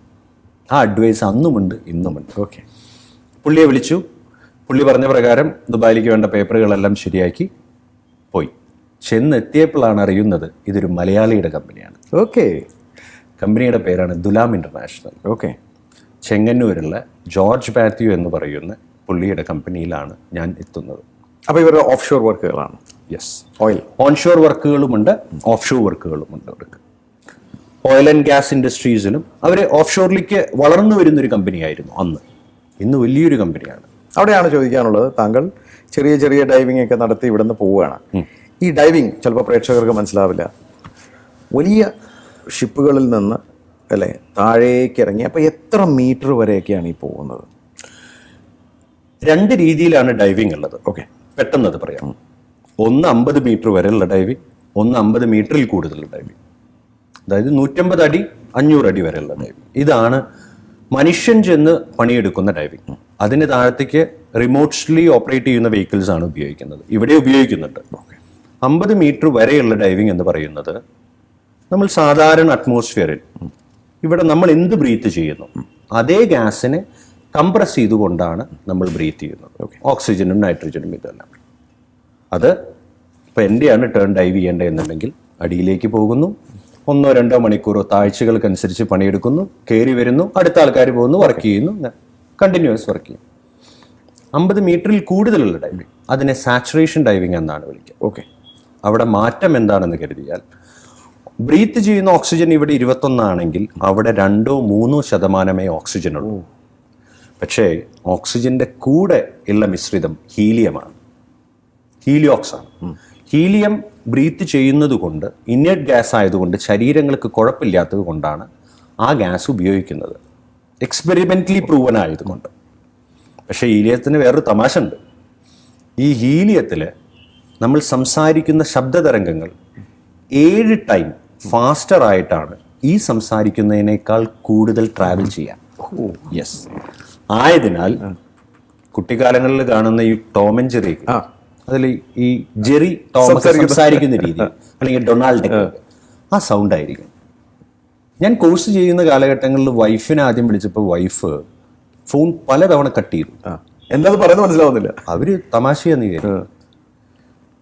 ആ അഡ്വൈസ് അന്നുമുണ്ട് ഇന്നുമുണ്ട്. ഓക്കെ. പുള്ളിയെ വിളിച്ചു. പുള്ളി പറഞ്ഞ പ്രകാരം ദുബായിലേക്ക് വേണ്ട പേപ്പറുകളെല്ലാം ശരിയാക്കി പോയി. ചെന്നെത്തിയപ്പോഴാണ് അറിയുന്നത് ഇതൊരു മലയാളിയുടെ കമ്പനിയാണ്. ഓക്കെ. കമ്പനിയുടെ പേരാണ് ദുലാം ഇൻ്റർനാഷണൽ. ഓക്കെ. ചെങ്ങന്നൂരുള്ള ജോർജ് മാത്യു എന്ന് പറയുന്ന പുള്ളിയുടെ കമ്പനിയിലാണ് ഞാൻ എത്തുന്നത്. അപ്പോൾ ഇവരുടെ ഓഫ് ഷോർ വർക്കുകളാണ്. യെസ്. ഓയിൽ ഓൺഷോർ വർക്കുകളുമുണ്ട്, ഓഫ് ഷോർ വർക്കുകളുമുണ്ട് അവർക്ക്. ഓയിൽ ആൻഡ് ഗ്യാസ് ഇൻഡസ്ട്രീസിലും അവർ ഓഫ് ഷോറിലേക്ക് വളർന്നു വരുന്നൊരു കമ്പനിയായിരുന്നു അന്ന്. ഇന്ന് വലിയൊരു കമ്പനിയാണ്. അവിടെയാണ് ചോദിക്കാനുള്ളത്. താങ്കൾ ചെറിയ ചെറിയ ഡൈവിംഗ് ഒക്കെ നടത്തി ഇവിടെ നിന്ന് പോവുകയാണ്. ഈ ഡൈവിംഗ് ചിലപ്പോൾ പ്രേക്ഷകർക്ക് മനസ്സിലാവില്ല. വലിയ ഷിപ്പുകളിൽ നിന്ന് അല്ലേ താഴേക്ക് ഇറങ്ങി, അപ്പോൾ എത്ര മീറ്റർ വരെയൊക്കെയാണ് ഈ പോകുന്നത്? 2 രീതിയിലാണ് ഡൈവിംഗ് ഉള്ളത്. ഓക്കെ. പെട്ടെന്ന് അത് പറയാം. ഒന്ന് 50 മീറ്റർ വരെയുള്ള ഡൈവിംഗ്, ഒന്ന് 50 മീറ്ററിൽ കൂടുതലുള്ള ഡൈവിംഗ്. അതായത് 150 അടി 500 അടി വരെയുള്ള ഡൈവിംഗ്. ഇതാണ് മനുഷ്യൻ ചെന്ന് പണിയെടുക്കുന്ന ഡൈവിംഗ്. അതിന് താഴത്തേക്ക് റിമോട്ട്ലി ഓപ്പറേറ്റ് ചെയ്യുന്ന വെഹിക്കിൾസ് ആണ് ഉപയോഗിക്കുന്നത്. ഇവിടെ ഉപയോഗിക്കുന്നുണ്ട്. 50 മീറ്റർ വരെയുള്ള ഡൈവിംഗ് എന്ന് പറയുന്നത് നമ്മൾ സാധാരണ അറ്റ്മോസ്ഫിയറിൽ ഇവിടെ നമ്മൾ എന്ത് ബ്രീത്ത് ചെയ്യുന്നു അതേ ഗ്യാസിനെ കംപ്രസ് ചെയ്തുകൊണ്ടാണ് നമ്മൾ ബ്രീത്ത് ചെയ്യുന്നത്. ഓക്സിജനും നൈട്രജനും ഇതെല്ലാം. അത് ഇപ്പം എൻ്റെയാണ് ടേൺ ഡൈവ് ചെയ്യേണ്ടതെന്നുണ്ടെങ്കിൽ അടിയിലേക്ക് പോകുന്നു, 1-2 മണിക്കൂറോ താഴ്ചകൾക്കനുസരിച്ച് പണിയെടുക്കുന്നു, കയറി വരുന്നു, അടുത്ത ആൾക്കാർ പോകുന്നു, വർക്ക് ചെയ്യുന്നു, കണ്ടിന്യൂസ് വർക്ക് ചെയ്യും. 50 മീറ്ററിൽ കൂടുതലുള്ള ഡൈവിംഗ് അതിനെ സാച്ചുറേഷൻ ഡൈവിംഗ് എന്നാണ് വിളിക്കുക. ഓക്കെ. അവിടെ മാറ്റം എന്താണെന്ന് കരുതിയാൽ ബ്രീത്ത് ചെയ്യുന്ന ഓക്സിജൻ ഇവിടെ 21 ആണെങ്കിൽ അവിടെ 2-3% ഓക്സിജനുള്ളൂ. പക്ഷേ ഓക്സിജന്റെ കൂടെ ഉള്ള മിശ്രിതം ഹീലിയമാണ്, ഹീലിയോക്സ് ആണ്. ഹീലിയം ബ്രീത്ത് ചെയ്യുന്നത് കൊണ്ട്, ഇന്നേർട്ട് ഗ്യാസ് ആയതുകൊണ്ട് ശരീരങ്ങൾക്ക് കുഴപ്പമില്ലാത്തത് കൊണ്ടാണ് ആ ഗ്യാസ് ഉപയോഗിക്കുന്നത്, എക്സ്പെരിമെൻ്റലി പ്രൂവൻ ആയതുകൊണ്ട്. പക്ഷേ ഹീലിയത്തിന് വേറൊരു തമാശ ഉണ്ട്. ഈ ഹീലിയത്തിൽ നമ്മൾ സംസാരിക്കുന്ന ശബ്ദതരംഗങ്ങൾ 7 ടൈം ഫാസ്റ്റർ ആയിട്ടാണ് ഈ സംസാരിക്കുന്നതിനേക്കാൾ കൂടുതൽ ട്രാവൽ ചെയ്യാൻ. യെസ്. ആയതിനാൽ കുട്ടിക്കാലങ്ങളിൽ കാണുന്ന ഈ ടോം ആൻഡ് ജെറി, അതിൽ ഈ ജെറി തോമസ് സംസാരിക്കുന്ന രീതി, അല്ലെങ്കിൽ ഡൊണാൾഡ് ആ സൗണ്ട് ആയിരിക്കും. ഞാൻ കോഴ്സ് ചെയ്യുന്ന കാലഘട്ടങ്ങളിൽ വൈഫിനെ ആദ്യം വിളിച്ചപ്പോൾ വൈഫ് ഫോൺ പലതവണ കട്ട് ചെയ്തു. എന്താ പറയുന്നത് മനസ്സിലാവുന്നില്ല. അവര് തമാശയെന്ന് കരുതി.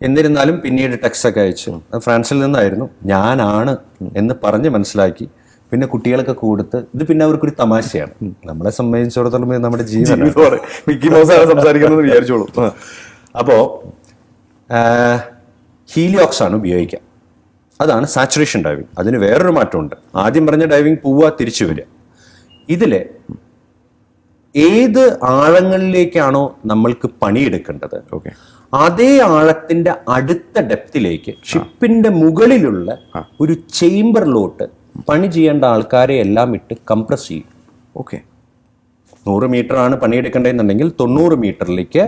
എന്നിരുന്നാലും പിന്നീട് ടെക്സ്റ്റൊക്കെ അയച്ചു. ഫ്രാൻസിൽ നിന്നായിരുന്നു, ഞാനാണ് എന്ന് പറഞ്ഞ് മനസ്സിലാക്കി. പിന്നെ കുട്ടികളൊക്കെ കൊടുത്ത്, ഇത് പിന്നെ അവർക്കൊരു തമാശയാണ്. നമ്മളെ സംബന്ധിച്ചിടത്തോളം നമ്മുടെ ജീവിതമാണ്. മിക്കി മൗസാണ് സംസാരിക്കുന്നത് വിചാരിച്ചോളൂ. അപ്പോൾ ഹീലിയോക്സ് ആണ് ഉപയോഗിക്കുക. അതാണ് സാച്ചുറേഷൻ ഡൈവിംഗ്. അതിന് വേറൊരു മാറ്റമുണ്ട്. ആദ്യം പറഞ്ഞ ഡൈവിംഗ് പോവുക തിരിച്ചു വരിക. ഇതിലെ ഏത് ആഴങ്ങളിലേക്കാണോ നമ്മൾക്ക് പണിയെടുക്കേണ്ടത് അതേ ആഴത്തിന്റെ അടുത്ത ഡെപ്തിലേക്ക് ഷിപ്പിന്റെ മുകളിലുള്ള ഒരു ചേംബറിലോട്ട് പണി ചെയ്യേണ്ട ആൾക്കാരെ എല്ലാം ഇട്ട് കംപ്രസ് ചെയ്യും. ഓക്കെ. 100 മീറ്റർ ആണ് പണിയെടുക്കേണ്ടതെന്നുണ്ടെങ്കിൽ 90 മീറ്ററിലേക്ക്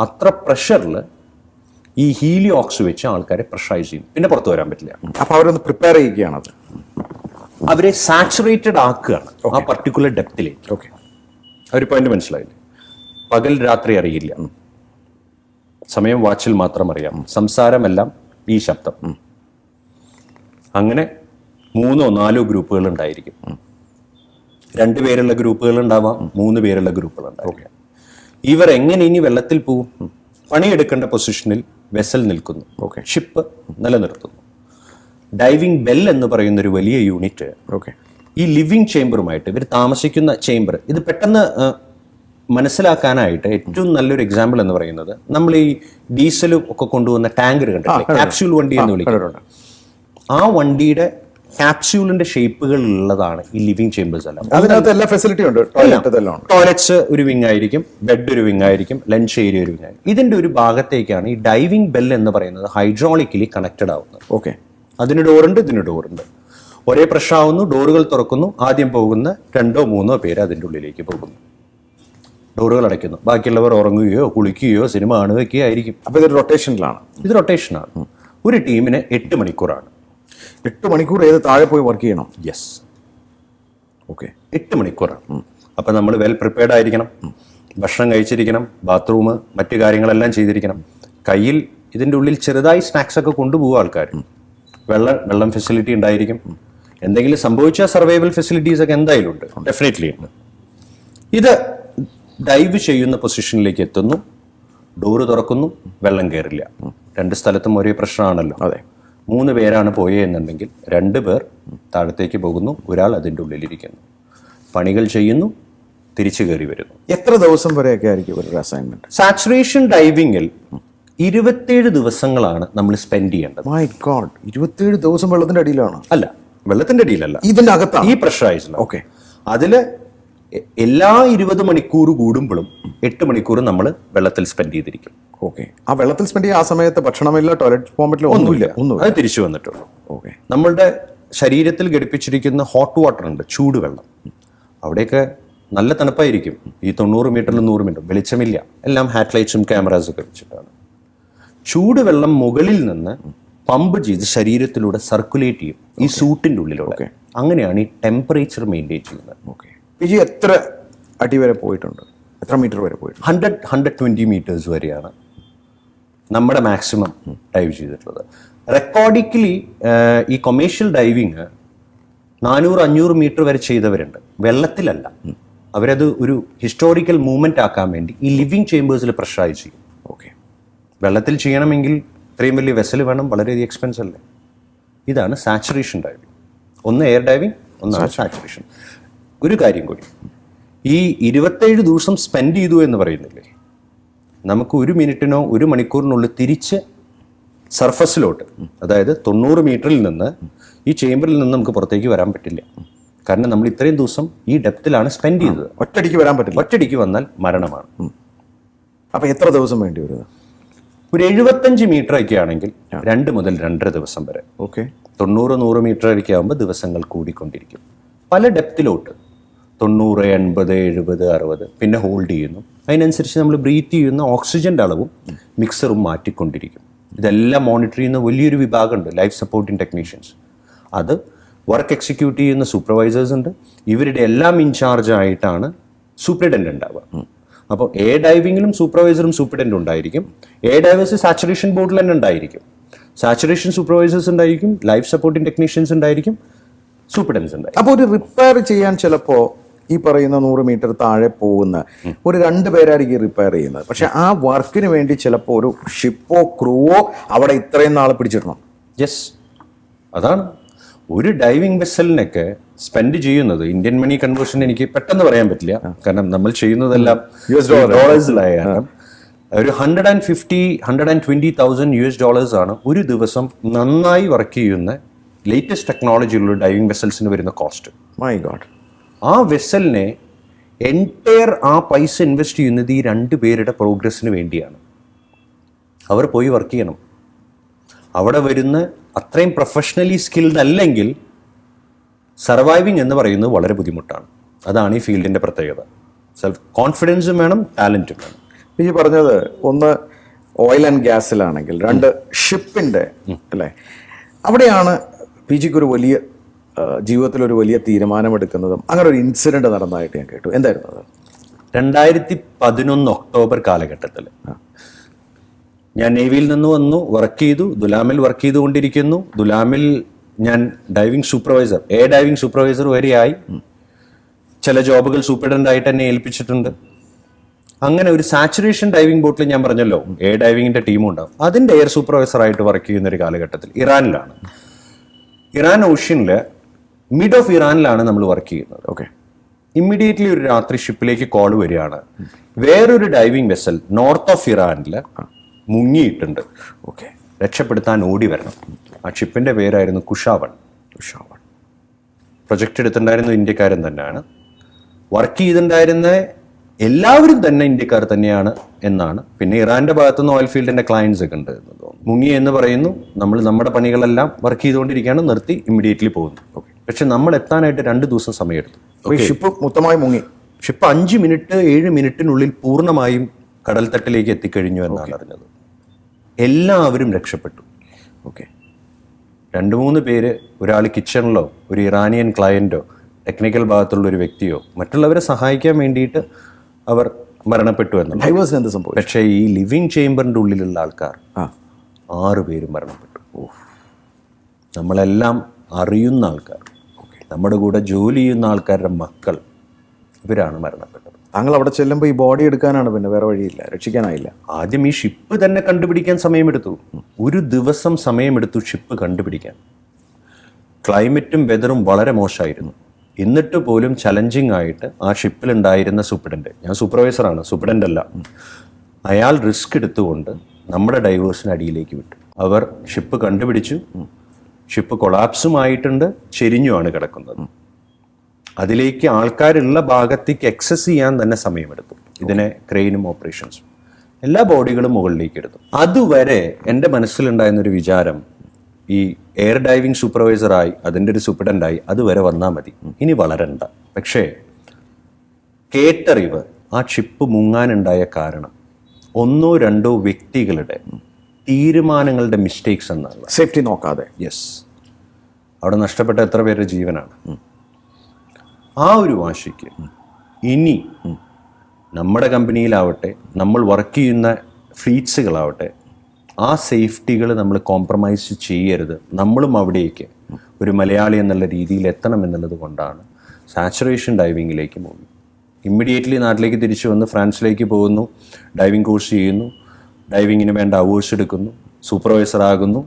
അത്ര പ്രഷറിൽ ഈ ഹീലിയോക്സ് വെച്ച് ആൾക്കാരെ പ്രഷറൈസ് ചെയ്യും. പിന്നെ പുറത്തു വരാൻ പറ്റില്ല. അപ്പോൾ അവരൊന്ന് പ്രിപ്പയർ ചെയ്യുകയാണത്. അവരെ സാച്ചുറേറ്റഡ് ആക്കുകയാണ് ആ പർട്ടിക്കുലർ ഡെപ്തിലേക്ക്. ഓക്കെ. ഒരു പോയിന്റ് മനസ്സിലായില്ലേ? പകൽ രാത്രി അറിയില്ല, സമയം വാച്ചിൽ മാത്രം അറിയാം, സംസാരമെല്ലാം ഈ ശബ്ദം. അങ്ങനെ 3-4 ഗ്രൂപ്പുകൾ ഉണ്ടായിരിക്കും. 2 പേരുള്ള ഗ്രൂപ്പുകൾ ഉണ്ടാവാം, 3 പേരുള്ള ഗ്രൂപ്പുകൾ ഉണ്ടായിരിക്കാം. ഇവർ എങ്ങനെ ഇനി വെള്ളത്തിൽ പോവും? പണിയെടുക്കേണ്ട പൊസിഷനിൽ വെസൽ നിൽക്കുന്നു, ഷിപ്പ് നിലനിർത്തുന്നു. ഡൈവിംഗ് ബെൽ എന്ന് പറയുന്ന ഒരു വലിയ യൂണിറ്റ് ഈ ലിവിങ് ചേംബറുമായിട്ട്, ഇവർ താമസിക്കുന്ന ചേംബർ, ഇത് പെട്ടെന്ന് മനസ്സിലാക്കാനായിട്ട് ഏറ്റവും നല്ലൊരു എക്സാമ്പിൾ എന്ന് പറയുന്നത്, നമ്മൾ ഈ ഡീസലും ഒക്കെ കൊണ്ടുവന്ന ടാങ്കർ കണ്ടില്ലേ, ക്യാപ്സ്യൂൾ വണ്ടി എന്ന് വിളിക്കുന്നുണ്ട്. ആ വണ്ടിയുടെ ക്യാപ്സ്യൂളിന്റെ ഷേപ്പുകൾ ഉള്ളതാണ് ഈ ലിവിങ് ചേംബേഴ്സ് എല്ലാം. അതിനകത്ത് എല്ലാ ഫെസിലിറ്റി ഉണ്ട്. ടോയ്ലറ്റ്സ് ഒരു വിങ് ആയിരിക്കും, ബെഡ് ഒരു വിങ് ആയിരിക്കും, ലഞ്ച് ഏരിയ ഒരു വിങ് ആയിരിക്കും. ഇതിന്റെ ഒരു ഭാഗത്തേക്കാണ് ഈ ഡൈവിംഗ് ബെൽ എന്ന് പറയുന്നത് ഹൈഡ്രോളിക്കലി കണക്റ്റഡ് ആവുന്നത്. ഓക്കെ. അതിന് ഡോറുണ്ട്, ഇതിന് ഡോറുണ്ട്. ഒരേ പ്രഷറാവുന്നു, ഡോറുകൾ തുറക്കുന്നു, ആദ്യം പോകുന്ന 2-3 പേര് അതിൻ്റെ ഉള്ളിലേക്ക് പോകുന്നു, ഡോറുകൾ അടയ്ക്കുന്നു. ബാക്കിയുള്ളവർ ഉറങ്ങുകയോ കുളിക്കുകയോ സിനിമ കാണുകയൊക്കെ ആയിരിക്കും. അപ്പോൾ ഇത് റൊട്ടേഷനിലാണ്. ഇത് റൊട്ടേഷനാണ്. ഒരു ടീമിന് 8 മണിക്കൂറാണ്. 8 മണിക്കൂർ ഏത് താഴെ പോയി വർക്ക് ചെയ്യണം? യെസ്. ഓക്കെ. 8 മണിക്കൂറാണ്. അപ്പം നമ്മൾ വെൽ പ്രിപ്പയർഡ് ആയിരിക്കണം, ഭക്ഷണം കഴിച്ചിരിക്കണം, ബാത്റൂം മറ്റു കാര്യങ്ങളെല്ലാം ചെയ്തിരിക്കണം. കയ്യിൽ ഇതിൻ്റെ ഉള്ളിൽ ചെറുതായി സ്നാക്സ് ഒക്കെ കൊണ്ടുപോകും ആൾക്കാർ. വെള്ളം ഫെസിലിറ്റി ഉണ്ടായിരിക്കും. എന്തെങ്കിലും സംഭവിച്ചാൽ സർവൈവൽ ഫെസിലിറ്റീസ് ഒക്കെ എന്തായാലും ഉണ്ട്, ഡെഫിനറ്റ്ലി ഉണ്ട്. ഇത് ഡൈവ് ചെയ്യുന്ന പൊസിഷനിലേക്ക് എത്തുന്നു, ഡോറ് തുറക്കുന്നു, വെള്ളം കയറില്ല. രണ്ട് സ്ഥലത്തും ഒരേ പ്രശ്നമാണല്ലോ. അതെ. 3 പേരാണ് പോയെന്നുണ്ടെങ്കിൽ 2 പേർ താഴത്തേക്ക് പോകുന്നു, ഒരാൾ അതിൻ്റെ ഉള്ളിലിരിക്കുന്നു, പണികൾ ചെയ്യുന്നു, തിരിച്ചു കയറി വരുന്നു. എത്ര ദിവസം വരെയൊക്കെ ആയിരിക്കും ഒരു അസൈൻമെന്റ്? സാച്ചുറേഷൻ ഡൈവിങ്ങിൽ 27 ദിവസങ്ങളാണ് നമ്മൾ സ്പെൻഡ് ചെയ്യേണ്ടത്. മൈ ഗോഡ്, 27 ദിവസം വെള്ളത്തിന്റെ അടിയിലാണ്? അല്ല, വെള്ളത്തിന്റെ അടിയിലല്ല, ഇതിന്റെ അകത്താണ്. ഈ പ്രഷറൈസിലാണ്. ഓക്കെ. അതില് എല്ലാ 20 മണിക്കൂർ കൂടുമ്പോഴും 8 മണിക്കൂർ നമ്മൾ വെള്ളത്തിൽ സ്പെൻഡ് ചെയ്തിരിക്കും. ഓക്കെ. ആ വെള്ളത്തിൽ സ്പെൻഡ് ചെയ്യുക, ആ സമയത്ത് ഭക്ഷണമില്ല, ടോയ്ലറ്റ് പോകാൻ പറ്റില്ല, ഒന്നുമില്ല. അത് തിരിച്ചു വന്നിട്ടുള്ളൂ. ഓക്കെ. നമ്മളുടെ ശരീരത്തിൽ ഘടിപ്പിച്ചിരിക്കുന്ന ഹോട്ട് വാട്ടർ ഉണ്ട്, ചൂടുവെള്ളം. അവിടെയൊക്കെ നല്ല തണുപ്പായിരിക്കും. ഈ 90 മീറ്ററിലും 100 മീറ്റർ വെളിച്ചമില്ല, എല്ലാം ഹാറ്റ് ലൈറ്റ്സും ക്യാമറാസും ഒക്കെ വെച്ചിട്ടാണ്. ചൂടുവെള്ളം മുകളിൽ നിന്ന് പമ്പ് ചെയ്ത് ശരീരത്തിലൂടെ സർക്കുലേറ്റ് ചെയ്യും ഈ സൂട്ടിൻ്റെ ഉള്ളിലൂടെ. അങ്ങനെയാണ് ഈ ടെമ്പറേച്ചർ മെയിൻറ്റെയിൻ ചെയ്യുന്നത്. ഓക്കെ. പിജി എത്ര അടി വരെ പോയിട്ടുണ്ട്? എത്ര മീറ്റർ വരെ പോയിട്ടുണ്ട്? 120 മീറ്റേഴ്സ് വരെയാണ് നമ്മുടെ മാക്സിമം ഡൈവ് ചെയ്തിട്ടുള്ളത്. റെക്കോർഡിക്കലി ഈ കൊമേഴ്ഷ്യൽ ഡൈവിങ് 400-500 മീറ്റർ വരെ ചെയ്തവരുണ്ട്, വെള്ളത്തിലല്ല. അവരത് ഒരു ഹിസ്റ്റോറിക്കൽ മൂവ്മെന്റ് ആക്കാൻ വേണ്ടി ഈ ലിവിങ് ചേമ്പേഴ്സിൽ പ്രഷറായി ചെയ്യും. ഓക്കെ. വെള്ളത്തിൽ ചെയ്യണമെങ്കിൽ ഇത്രയും വലിയ വെസൽ വേണം, വളരെയധികം എക്സ്പെൻസ് അല്ലേ. ഇതാണ് സാച്ചുറേഷൻ ഡൈവിങ്. ഒന്ന് എയർ ഡൈവിങ്, ഒന്നാണ് സാച്ചുറേഷൻ. ഒരു കാര്യം കൂടി, ഈ 27 ദിവസം സ്പെൻഡ് ചെയ്തു എന്ന് പറയുന്നില്ലേ, നമുക്ക് 1 മിനിറ്റിനോ 1 മണിക്കൂറിനുള്ളിൽ തിരിച്ച് സർഫസിലോട്ട്, അതായത് 90 മീറ്ററിൽ നിന്ന് ഈ ചേമ്പറിൽ നിന്ന് നമുക്ക് പുറത്തേക്ക് വരാൻ പറ്റില്ല. കാരണം നമ്മൾ ഇത്രയും ദിവസം ഈ ഡെപ്തിലാണ് സ്പെൻഡ് ചെയ്തത്. ഒറ്റയടിക്ക് വരാൻ പറ്റില്ല. ഒറ്റയടിക്ക് വന്നാൽ മരണമാണ്. അപ്പൊ എത്ര ദിവസം വേണ്ടി വരും? ഒരു 75 മീറ്റർ ഒക്കെ ആണെങ്കിൽ 2 മുതൽ 2.5 ദിവസം വരെ. ഓക്കെ. 90-100 മീറ്റർ ഒക്കെ ആകുമ്പോൾ ദിവസങ്ങൾ കൂടിക്കൊണ്ടിരിക്കും. പല ഡെപ്തിലോട്ട് 90, 80, 70, 60 പിന്നെ ഹോൾഡ് ചെയ്യുന്നു. അതിനനുസരിച്ച് നമ്മൾ ബ്രീത്ത് ചെയ്യുന്ന ഓക്സിജൻ്റെ അളവും മിക്സറും മാറ്റിക്കൊണ്ടിരിക്കും. ഇതെല്ലാം മോണിറ്റർ ചെയ്യുന്ന വലിയൊരു വിഭാഗമുണ്ട്, ലൈഫ് സപ്പോർട്ടിംഗ് ടെക്നീഷ്യൻസ്. അത് വർക്ക് എക്സിക്യൂട്ട് ചെയ്യുന്ന സൂപ്പർവൈസേഴ്സ് ഉണ്ട്. ഇവരുടെ എല്ലാം ഇൻചാർജ് ആയിട്ടാണ് സൂപ്രണ്ടൻ്റ് ഉണ്ടാവുക. അപ്പോൾ എയർ ഡൈവിങ്ങിലും സൂപ്പർവൈസറും സൂപ്രണ്ടൻ്റ് ഉണ്ടായിരിക്കും. എയർ ഡൈവേഴ്സ് സാച്ചുറേഷൻ ബോർഡിൽ തന്നെ ഉണ്ടായിരിക്കും. സാച്ചുറേഷൻ സൂപ്പർവൈസേഴ്സ് ഉണ്ടായിരിക്കും, ലൈഫ് സപ്പോർട്ടിംഗ് ടെക്നീഷ്യൻസ് ഉണ്ടായിരിക്കും, സൂപ്രണ്ടൻസ് ഉണ്ടായിരിക്കും. അപ്പോൾ ഒരു റിപ്പയർ ചെയ്യാൻ ചിലപ്പോൾ ഈ പറയുന്ന 100 മീറ്റർ താഴെ പോകുന്ന ഒരു 2 പേരായിരിക്കും റിപ്പയർ ചെയ്യുന്നത്. പക്ഷെ ആ വർക്കിന് വേണ്ടി ചിലപ്പോൾ ഒരു ഷിപ്പോ ക്രൂവോ അവിടെ ഇത്രയും നാൾ പിടിച്ചിടണം. യെസ്, അതാണ് ഒരു ഡൈവിംഗ് വെസലിനൊക്കെ സ്പെൻഡ് ചെയ്യുന്നത്. ഇന്ത്യൻ മണി കൺവേർഷൻ എനിക്ക് പെട്ടെന്ന് പറയാൻ പറ്റില്ല, കാരണം നമ്മൾ ചെയ്യുന്നതെല്ലാം ഡോളേഴ്സിലായ കാരണം ഒരു 150,000-120,000 US ആണ് ഒരു ദിവസം നന്നായി വർക്ക് ചെയ്യുന്ന ലേറ്റസ്റ്റ് ടെക്നോളജിയിലുള്ള ഡൈവിംഗ് വെസൽസിന് വരുന്ന കോസ്റ്റ്. My God. ആ വെസലിനെ എൻറ്റയർ ആ പൈസ ഇൻവെസ്റ്റ് ചെയ്യുന്നത് ഈ 2 പേരുടെ പ്രോഗ്രസ്സിന് വേണ്ടിയാണ്. അവർ പോയി വർക്ക് ചെയ്യണം. അവിടെ വരുന്ന അത്രയും പ്രൊഫഷണലി സ്കിൽഡ് അല്ലെങ്കിൽ സർവൈവിങ് എന്ന് പറയുന്നത് വളരെ ബുദ്ധിമുട്ടാണ്. അതാണ് ഈ ഫീൽഡിൻ്റെ പ്രത്യേകത. സെൽഫ് കോൺഫിഡൻസും വേണം, ടാലൻറ്റും വേണം. ഈ പറഞ്ഞത് ഒന്ന് ഓയിൽ ആൻഡ് ഗ്യാസിലാണെങ്കിൽ, 2 ഷിപ്പിൻ്റെ അല്ലേ, അവിടെയാണ് പി ജിക്ക് ഒരു വലിയ ജീവിതത്തിലൊരു വലിയ തീരുമാനമെടുക്കുന്നതും അങ്ങനെ ഒരു ഇൻസിഡന്റ് നടന്നതായിട്ട് ഞാൻ കേട്ടു. എന്തായിരുന്നു അത്? 2011 ഒക്ടോബർ കാലഘട്ടത്തിൽ ഞാൻ നേവിയിൽ നിന്ന് വന്നു, വർക്ക് ചെയ്തു, ദുലാമിൽ വർക്ക് ചെയ്തുകൊണ്ടിരിക്കുന്നു. ദുലാമിൽ ഞാൻ diving supervisor, air diving supervisor വരെയായി. ചില ജോബുകൾ സൂപ്രണ്ടൻ്റ് ആയിട്ട് എന്നെ ഏൽപ്പിച്ചിട്ടുണ്ട്. അങ്ങനെ ഒരു സാച്ചുറേഷൻ ഡൈവിംഗ് ബോട്ടിൽ ഞാൻ പറഞ്ഞല്ലോ എയർ ഡൈവിങ്ങിൻ്റെ ടീമുണ്ടാവും, അതിൻ്റെ എയർ സൂപ്പർവൈസറായിട്ട് വർക്ക് ചെയ്യുന്ന ഒരു കാലഘട്ടത്തിൽ ഇറാനിലാണ്. ഇറാൻ ഓഷ്യനിൽ മിഡ് ഓഫ് ഇറാനിലാണ് നമ്മൾ വർക്ക് ചെയ്യുന്നത്. ഓക്കെ. ഇമ്മീഡിയറ്റ്ലി ഒരു രാത്രി ഷിപ്പിലേക്ക് കോൾ വരികയാണ്, വേറൊരു ഡൈവിംഗ് വെസൽ നോർത്ത് ഓഫ് ഇറാനിൽ മുങ്ങിയിട്ടുണ്ട്, ഓക്കെ, രക്ഷപ്പെടുത്താൻ ഓടി വരണം. ആ ഷിപ്പിൻ്റെ പേരായിരുന്നു കുഷാവൺ. പ്രൊജക്റ്റ് എടുത്തിട്ടുണ്ടായിരുന്ന ഇന്ത്യക്കാരൻ തന്നെയാണ്, വർക്ക് ചെയ്തിട്ടുണ്ടായിരുന്ന എല്ലാവരും തന്നെ ഇന്ത്യക്കാർ തന്നെയാണ് എന്നാണ്. പിന്നെ ഇറാന്റെ ഭാഗത്തുനിന്ന് ഓയിൽ ഫീൽഡിന്റെ ക്ലയൻസ് ഒക്കെ ഉണ്ട് എന്ന് തോന്നുന്നു. മുങ്ങി എന്ന് പറയുന്നു, നമ്മൾ നമ്മുടെ പണികളെല്ലാം വർക്ക് ചെയ്തുകൊണ്ടിരിക്കുകയാണ്, നിർത്തി ഇമ്മീഡിയറ്റ്ലി പോകുന്നു. ഓക്കെ. പക്ഷെ നമ്മൾ എത്താനായിട്ട് 2 ദിവസം സമയമെടുത്തു. ഷിപ്പ് മൊത്തമായി മുങ്ങി. ഷിപ്പ് 5 മിനിറ്റ് 7 മിനിറ്റിനുള്ളിൽ പൂർണ്ണമായും കടൽത്തട്ടിലേക്ക് എത്തിക്കഴിഞ്ഞു എന്നാണ് അറിഞ്ഞത്. എല്ലാവരും രക്ഷപ്പെട്ടു. ഓക്കെ. 2-3 പേര്, ഒരാൾ കിച്ചണിലോ ഒരു ഇറാനിയൻ ക്ലയൻറ്റോ ടെക്നിക്കൽ ഭാഗത്തുള്ള ഒരു വ്യക്തിയോ മറ്റുള്ളവരെ സഹായിക്കാൻ വേണ്ടിയിട്ട് അവർ മരണപ്പെട്ടു എന്നുള്ളത്. ഡൈവേഴ്സിന് എന്ത് സംഭവിച്ചു? പക്ഷേ ഈ ലിവിങ് ചേംബറിൻ്റെ ഉള്ളിലുള്ള ആൾക്കാർ 6 പേരും മരണപ്പെട്ടു. നമ്മളെല്ലാം അറിയുന്ന ആൾക്കാർ, നമ്മുടെ കൂടെ ജോലി ചെയ്യുന്ന ആൾക്കാരുടെ മക്കൾ, ഇവരാണ് മരണപ്പെട്ടത്. താങ്കൾ അവിടെ ചെല്ലുമ്പോൾ ഈ ബോഡി എടുക്കാനാണ്, പിന്നെ വേറെ വഴിയില്ല, രക്ഷിക്കാനായില്ല. ആദ്യം ഈ ഷിപ്പ് തന്നെ കണ്ടുപിടിക്കാൻ സമയമെടുത്തു. 1 ദിവസം സമയമെടുത്തു ഷിപ്പ് കണ്ടുപിടിക്കാൻ. ക്ലൈമറ്റും വെതറും വളരെ മോശമായിരുന്നു. എന്നിട്ട് പോലും ചലഞ്ചിങ് ആയിട്ട് ആ ഷിപ്പിലുണ്ടായിരുന്ന സൂപ്രണ്ടന്റ്, ഞാൻ സൂപ്പർവൈസറാണ്, സൂപ്രണ്ടന്റ് അല്ല, അയാൾ റിസ്ക് എടുത്തുകൊണ്ട് നമ്മുടെ ഡൈവേഴ്സിന് അടിയിലേക്ക് വിട്ടു. അവർ ഷിപ്പ് കണ്ടുപിടിച്ചു. ഷിപ്പ് കൊളാപ്സുമായിട്ടുണ്ട്, ചെരിഞ്ഞുമാണ് കിടക്കുന്നത്. അതിലേക്ക് ആൾക്കാരുള്ള ഭാഗത്തേക്ക് എക്സസ് ചെയ്യാൻ തന്നെ സമയമെടുത്തു. ഇതിനെ ക്രെയിനും ഓപ്പറേഷൻസും എല്ലാ ബോഡികളും മുകളിലേക്ക് എടുത്തു. അതുവരെ എൻ്റെ മനസ്സിലുണ്ടായിരുന്നൊരു വിചാരം, ഈ എയർ ഡൈവിംഗ് സൂപ്പർവൈസറായി അതിൻ്റെ ഒരു സൂപ്രണ്ടൻ്റായി അതുവരെ വന്നാൽ മതി, ഇനി വളരണ്ട. പക്ഷേ കേട്ടറിവ്, ആ ഷിപ്പ് മുങ്ങാനുണ്ടായ കാരണം 1 or 2 വ്യക്തികളുടെ തീരുമാനങ്ങളുടെ മിസ്റ്റേക്സ് എന്നാണ്. സേഫ്റ്റി നോക്കാതെ. യെസ്, അവിടെ നഷ്ടപ്പെട്ട എത്ര പേരുടെ ജീവനാണ്. ആ ഒരു വാശിക്ക് ഇനി നമ്മുടെ കമ്പനിയിലാവട്ടെ, നമ്മൾ വർക്ക് ചെയ്യുന്ന ഫ്ലീറ്റ്സുകളാവട്ടെ, ആ സേഫ്റ്റികൾ നമ്മൾ കോംപ്രമൈസ് ചെയ്യരുത്. നമ്മളും അവിടേക്ക് ഒരു മലയാളി എന്നുള്ള രീതിയിൽ എത്തണം എന്നുള്ളത് കൊണ്ടാണ് സാച്ചുറേഷൻ ഡൈവിങ്ങിലേക്ക് പോകുന്നത്. ഇമ്മീഡിയറ്റ്ലി നാട്ടിലേക്ക് തിരിച്ചു വന്ന് ഫ്രാൻസിലേക്ക് പോകുന്നു, ഡൈവിംഗ് കോഴ്സ് ചെയ്യുന്നു, ഡൈവിങ്ങിന് വേണ്ട അവേഴ്സ് എടുക്കുന്നു, സൂപ്പർവൈസർ ആകുന്നു,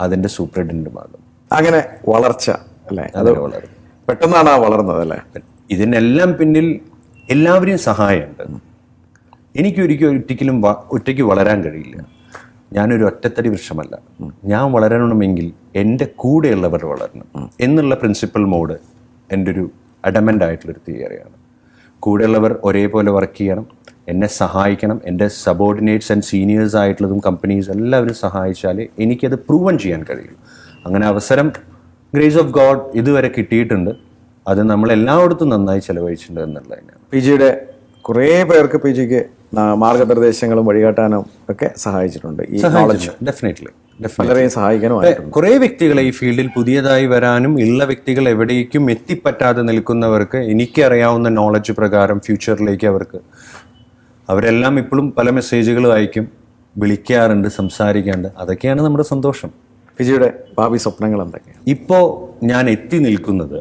അതിൻ്റെ സൂപ്രണ്ടന്റുമാകുന്നു. അങ്ങനെ വളർച്ച അല്ലേ? അത് വളരും. പെട്ടെന്നാണ് ആ വളർന്നത് അല്ലേ? ഇതിനെല്ലാം പിന്നിൽ എല്ലാവരെയും സഹായമുണ്ട്. എനിക്ക് ഒരിക്കലും ഒറ്റയ്ക്ക് വളരാൻ കഴിയില്ല. ഞാനൊരു ഒറ്റത്തടി വൃക്ഷമല്ല. ഞാൻ വളരണമെങ്കിൽ എൻ്റെ കൂടെയുള്ളവർ വളരണം എന്നുള്ള പ്രിൻസിപ്പൽ മോഡ് എൻ്റെ ഒരു അഡമൻ്റ് ആയിട്ടുള്ളൊരു തിയറിയാണ്. കൂടെയുള്ളവർ ഒരേപോലെ വർക്ക് ചെയ്യണം, എന്നെ സഹായിക്കണം. എൻ്റെ സബോർഡിനേറ്റ്സ് ആൻഡ് സീനിയേഴ്സ് ആയിട്ടുള്ളതും കമ്പനീസ് എല്ലാവരും സഹായിച്ചാലേ എനിക്കത് പ്രൂവൻ ചെയ്യാൻ കഴിയും. അങ്ങനെ അവസരം ഗ്രേസ് ഓഫ് ഗോഡ് ഇതുവരെ കിട്ടിയിട്ടുണ്ട്. അത് നമ്മൾ എല്ലായിടത്തും നന്നായി ചെലവഴിച്ചിട്ടുണ്ട് എന്നുള്ളതിനാണ്. പി ജിയുടെ കുറേ പേർക്ക് പി ജിക്ക് മാർഗനിർദ്ദേശങ്ങളും വഴികാട്ടാനും ഒക്കെ സഹായിച്ചിട്ടുണ്ട്. ഈ നോളജ് ഡെഫിനറ്റ്ലി പലരെയും സഹായിക്കാനും. കുറേ വ്യക്തികളെ ഈ ഫീൽഡിൽ പുതിയതായി വരാനും ഉള്ള വ്യക്തികൾ എവിടേക്കും എത്തിപ്പറ്റാതെ നിൽക്കുന്നവർക്ക് എനിക്കറിയാവുന്ന നോളജ് പ്രകാരം ഫ്യൂച്ചറിലേക്ക് അവരെല്ലാം ഇപ്പോഴും പല മെസ്സേജുകളും അയക്കും, വിളിക്കാറുണ്ട്, സംസാരിക്കാറുണ്ട്. അതൊക്കെയാണ് നമ്മുടെ സന്തോഷം. പി ജിയുടെ ഭാവി സ്വപ്നങ്ങൾ എന്തൊക്കെയാണ്? ഇപ്പോൾ ഞാൻ എത്തി നിൽക്കുന്നത്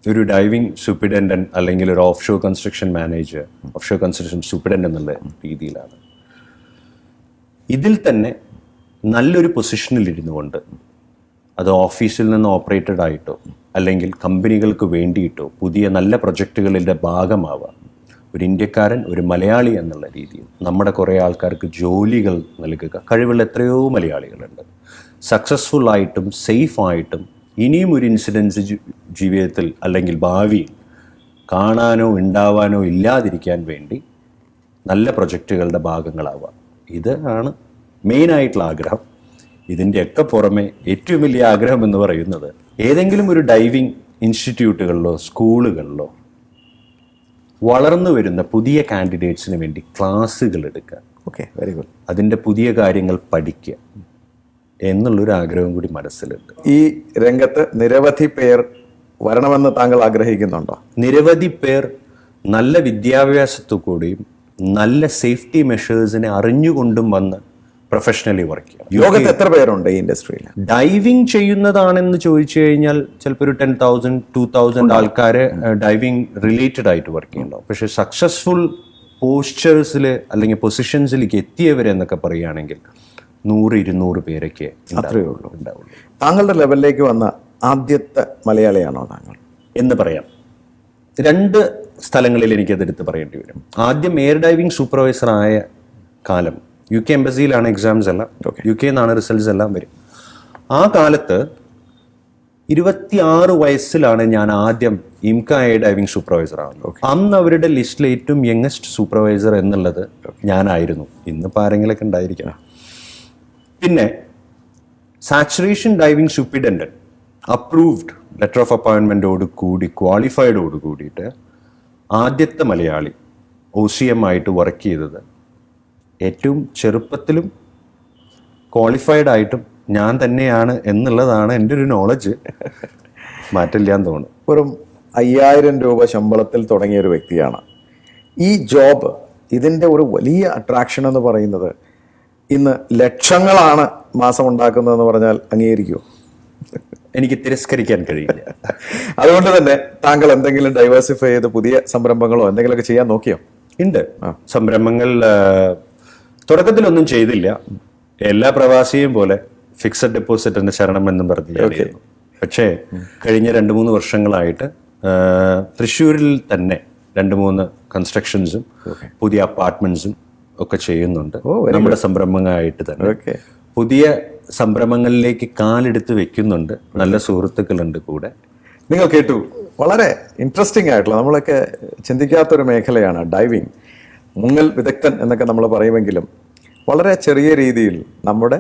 ഒരു ഡൈവിംഗ് സൂപ്രണ്ടന്റ് അല്ലെങ്കിൽ ഒരു offshore construction manager, offshore construction superintendent എന്നുള്ള രീതിയിലാണ്. ഇതിൽ തന്നെ നല്ലൊരു പൊസിഷനിൽ ഇരുന്നു കൊണ്ട്, അത് ഓഫീസിൽ നിന്ന് ഓപ്പറേറ്റഡ് ആയിട്ടോ അല്ലെങ്കിൽ കമ്പനികൾക്ക് വേണ്ടിയിട്ടോ പുതിയ നല്ല പ്രൊജക്റ്റുകളുടെ ഭാഗമാവാം. ഒരു ഇന്ത്യക്കാരൻ, ഒരു മലയാളി എന്നുള്ള രീതിയിൽ നമ്മുടെ കുറേ ആൾക്കാർക്ക് ജോലികൾ നൽകുക. കഴിവുള്ള എത്രയോ മലയാളികളുണ്ട്. സക്സസ്ഫുൾ ആയിട്ടും സേഫായിട്ടും ഇനിയും ഒരു ഇൻസിഡൻസ് ജീവിതത്തിൽ അല്ലെങ്കിൽ ഭാവിയിൽ കാണാനോ ഉണ്ടാവാനോ ഇല്ലാതിരിക്കാൻ വേണ്ടി നല്ല പ്രൊജക്റ്റുകളുടെ ഭാഗങ്ങളാവാം. ഇതാണ് മെയിനായിട്ടുള്ള ആഗ്രഹം. ഇതിൻ്റെയൊക്കെ പുറമെ ഏറ്റവും വലിയ ആഗ്രഹം എന്ന് പറയുന്നത് ഏതെങ്കിലും ഒരു ഡൈവിംഗ് ഇൻസ്റ്റിറ്റ്യൂട്ടുകളിലോ സ്കൂളുകളിലോ വളർന്നു വരുന്ന പുതിയ കാൻഡിഡേറ്റ്സിന് വേണ്ടി ക്ലാസ്സുകൾ എടുക്കുക. Okay, very good. അതിൻ്റെ പുതിയ കാര്യങ്ങൾ പഠിക്കുക എന്നുള്ളൊരു ആഗ്രഹം കൂടി മനസ്സിലുണ്ട്. ഈ രംഗത്ത് നിരവധി പേർ വരണമെന്ന് താങ്കൾ ആഗ്രഹിക്കുന്നുണ്ടോ? നിരവധി പേർ നല്ല വിദ്യാഭ്യാസത്തു കൂടിയും നല്ല സേഫ്റ്റി മെഷേഴ്സിനെ അറിഞ്ഞുകൊണ്ടും വന്ന് പ്രൊഫഷണലി വർക്ക് ചെയ്യണം. ലോകത്ത് എത്ര പേരുണ്ട് ഈ ഇൻഡസ്ട്രിയിൽ? ഡൈവിംഗ് ചെയ്യുന്നതാണെന്ന് ചോദിച്ചു കഴിഞ്ഞാൽ ചിലപ്പോൾ ഒരു 10,000 2,000 ആൾക്കാരെ ഡൈവിംഗ് റിലേറ്റഡ് ആയിട്ട് വർക്ക് ചെയ്യുന്നുണ്ടാവും. പക്ഷെ സക്സസ്ഫുൾ പോസ്ചേഴ്സിൽ അല്ലെങ്കിൽ പൊസിഷൻസിലേക്ക് എത്തിയവരെന്നൊക്കെ പറയുകയാണെങ്കിൽ 100-200 പേരൊക്കെ അത്രയേ ഉള്ളൂ ഉണ്ടാവുള്ളൂ. താങ്കളുടെ ലെവലിലേക്ക് വന്ന ആദ്യത്തെ മലയാളിയാണോ താങ്കൾ എന്ന് പറയാം. 2 സ്ഥലങ്ങളിൽ എനിക്കതെടുത്ത് പറയേണ്ടി വരും. ആദ്യം എയർ ഡൈവിംഗ് സൂപ്പർവൈസറായ കാലം UK എംബസിയിലാണ് എക്സാംസ് എല്ലാം, UK നിന്നാണ് റിസൾട്ട്സ് എല്ലാം വരും. ആ കാലത്ത് 26 വയസ്സിലാണ് ഞാൻ ആദ്യം ഇംക എയർ ഡൈവിംഗ് സൂപ്പർവൈസർ ആവുന്നത്. അന്ന് അവരുടെ ലിസ്റ്റിൽ ഏറ്റവും യങ്ങസ്റ്റ് സൂപ്പർവൈസർ എന്നുള്ളത് ഞാനായിരുന്നു. ഇന്നിപ്പോൾ ആരെങ്കിലൊക്കെ ഉണ്ടായിരിക്കണം. പിന്നെ saturation diving superintendent approved letter of അപ്പോയിൻമെൻറ്റോട് കൂടി ക്വാളിഫൈഡോട് കൂടിയിട്ട് ആദ്യത്തെ മലയാളി OCM ആയിട്ട് വർക്ക് ചെയ്തത് ഏറ്റവും ചെറുപ്പത്തിലും ക്വാളിഫൈഡ് ആയിട്ടും ഞാൻ തന്നെയാണ് എന്നുള്ളതാണ് എൻ്റെ ഒരു നോളജ്. മാറ്റില്ലാന്ന് തോന്നുന്നു. വെറും 5000 രൂപ ശമ്പളത്തിൽ തുടങ്ങിയ ഒരു വ്യക്തിയാണ്. ഈ ജോബ്, ഇതിൻ്റെ ഒരു വലിയ അട്രാക്ഷൻ എന്ന് പറയുന്നത് ഇന്ന് ലക്ഷങ്ങളാണ് മാസം ഉണ്ടാക്കുന്നതെന്ന് പറഞ്ഞാൽ അംഗീകരിക്കുമോ? എനിക്ക് തിരസ്കരിക്കാൻ കഴിയില്ല. അതുകൊണ്ട് തന്നെ താങ്കൾ എന്തെങ്കിലും ഡൈവേഴ്സിഫൈ ചെയ്ത് പുതിയ സംരംഭങ്ങളോ എന്തെങ്കിലുമൊക്കെ ചെയ്യാൻ നോക്കിയോ? ഉണ്ട്. സംരംഭങ്ങൾ തുടക്കത്തിലൊന്നും ചെയ്തില്ല. എല്ലാ പ്രവാസിയും പോലെ ഫിക്സഡ് ഡെപ്പോസിറ്റിന്റെ ശരണം എന്നും പറഞ്ഞില്ലായിരുന്നു. പക്ഷേ കഴിഞ്ഞ 2-3 വർഷങ്ങളായിട്ട് തൃശ്ശൂരിൽ തന്നെ 2-3 കൺസ്ട്രക്ഷൻസും പുതിയ അപ്പാർട്ട്മെന്റ്സും ഒക്കെ ചെയ്യുന്നുണ്ട്. നമ്മുടെ സംരംഭങ്ങളായിട്ട് തന്നെ പുതിയ സംരംഭങ്ങളിലേക്ക് കാലെടുത്ത് വെക്കുന്നുണ്ട്. നല്ല സുഹൃത്തുക്കളുണ്ട് കൂടെ. നിങ്ങൾ കേട്ടു, വളരെ ഇൻട്രസ്റ്റിംഗ് ആയിട്ടുള്ള, നമ്മളൊക്കെ ചിന്തിക്കാത്തൊരു മേഖലയാണ് ഡൈവിങ്. മുങ്ങൽ വിദഗ്ധൻ എന്നൊക്കെ നമ്മൾ പറയുമെങ്കിലും വളരെ ചെറിയ രീതിയിൽ നമ്മുടെ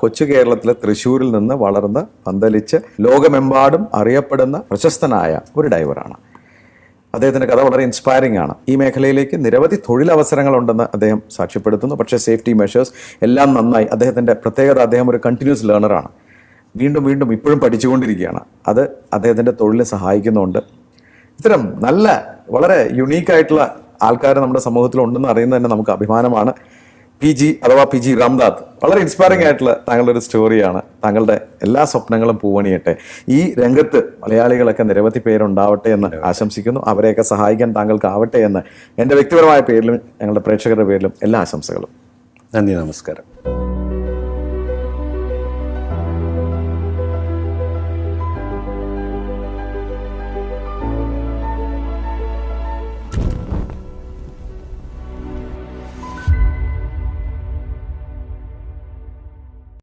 കൊച്ചു കേരളത്തിലെ തൃശ്ശൂരിൽ നിന്ന് വളർന്ന് പന്തലിച്ച് ലോകമെമ്പാടും അറിയപ്പെടുന്ന പ്രശസ്തനായ ഒരു ഡൈവറാണ്. അദ്ദേഹത്തിൻ്റെ കഥ വളരെ ഇൻസ്പയറിംഗ് ആണ്. ഈ മേഖലയിലേക്ക് നിരവധി തൊഴിലവസരങ്ങളുണ്ടെന്ന് അദ്ദേഹം സാക്ഷ്യപ്പെടുത്തുന്നു. പക്ഷേ സേഫ്റ്റി മെഷേഴ്സ് എല്ലാം നന്നായി. അദ്ദേഹത്തിൻ്റെ പ്രത്യേകത, അദ്ദേഹം ഒരു കണ്ടിന്യൂസ് ലേണറാണ്. വീണ്ടും വീണ്ടും ഇപ്പോഴും പഠിച്ചുകൊണ്ടിരിക്കുകയാണ്. അത് അദ്ദേഹത്തിൻ്റെ തൊഴിലിനെ സഹായിക്കുന്നുണ്ട്. ഇത്തരം നല്ല വളരെ യുണീക്കായിട്ടുള്ള ആൾക്കാർ നമ്മുടെ സമൂഹത്തിലുണ്ടെന്ന് അറിയുന്നത് തന്നെ നമുക്ക് അഭിമാനമാണ്. പി ജി രാംദാസ്, വളരെ ഇൻസ്പയറിംഗ് ആയിട്ടുള്ള താങ്കളുടെ ഒരു സ്റ്റോറിയാണ്. താങ്കളുടെ എല്ലാ സ്വപ്നങ്ങളും പൂവണിയട്ടെ. ഈ രംഗത്ത് മലയാളികളൊക്കെ നിരവധി പേരുണ്ടാവട്ടെ എന്ന് ആശംസിക്കുന്നു. അവരെയൊക്കെ സഹായിക്കാൻ താങ്കൾക്കാവട്ടെ എന്ന് എൻ്റെ വ്യക്തിപരമായ പേരിലും ഞങ്ങളുടെ പ്രേക്ഷകരുടെ പേരിലും എല്ലാ ആശംസകളും. നന്ദി, നമസ്കാരം.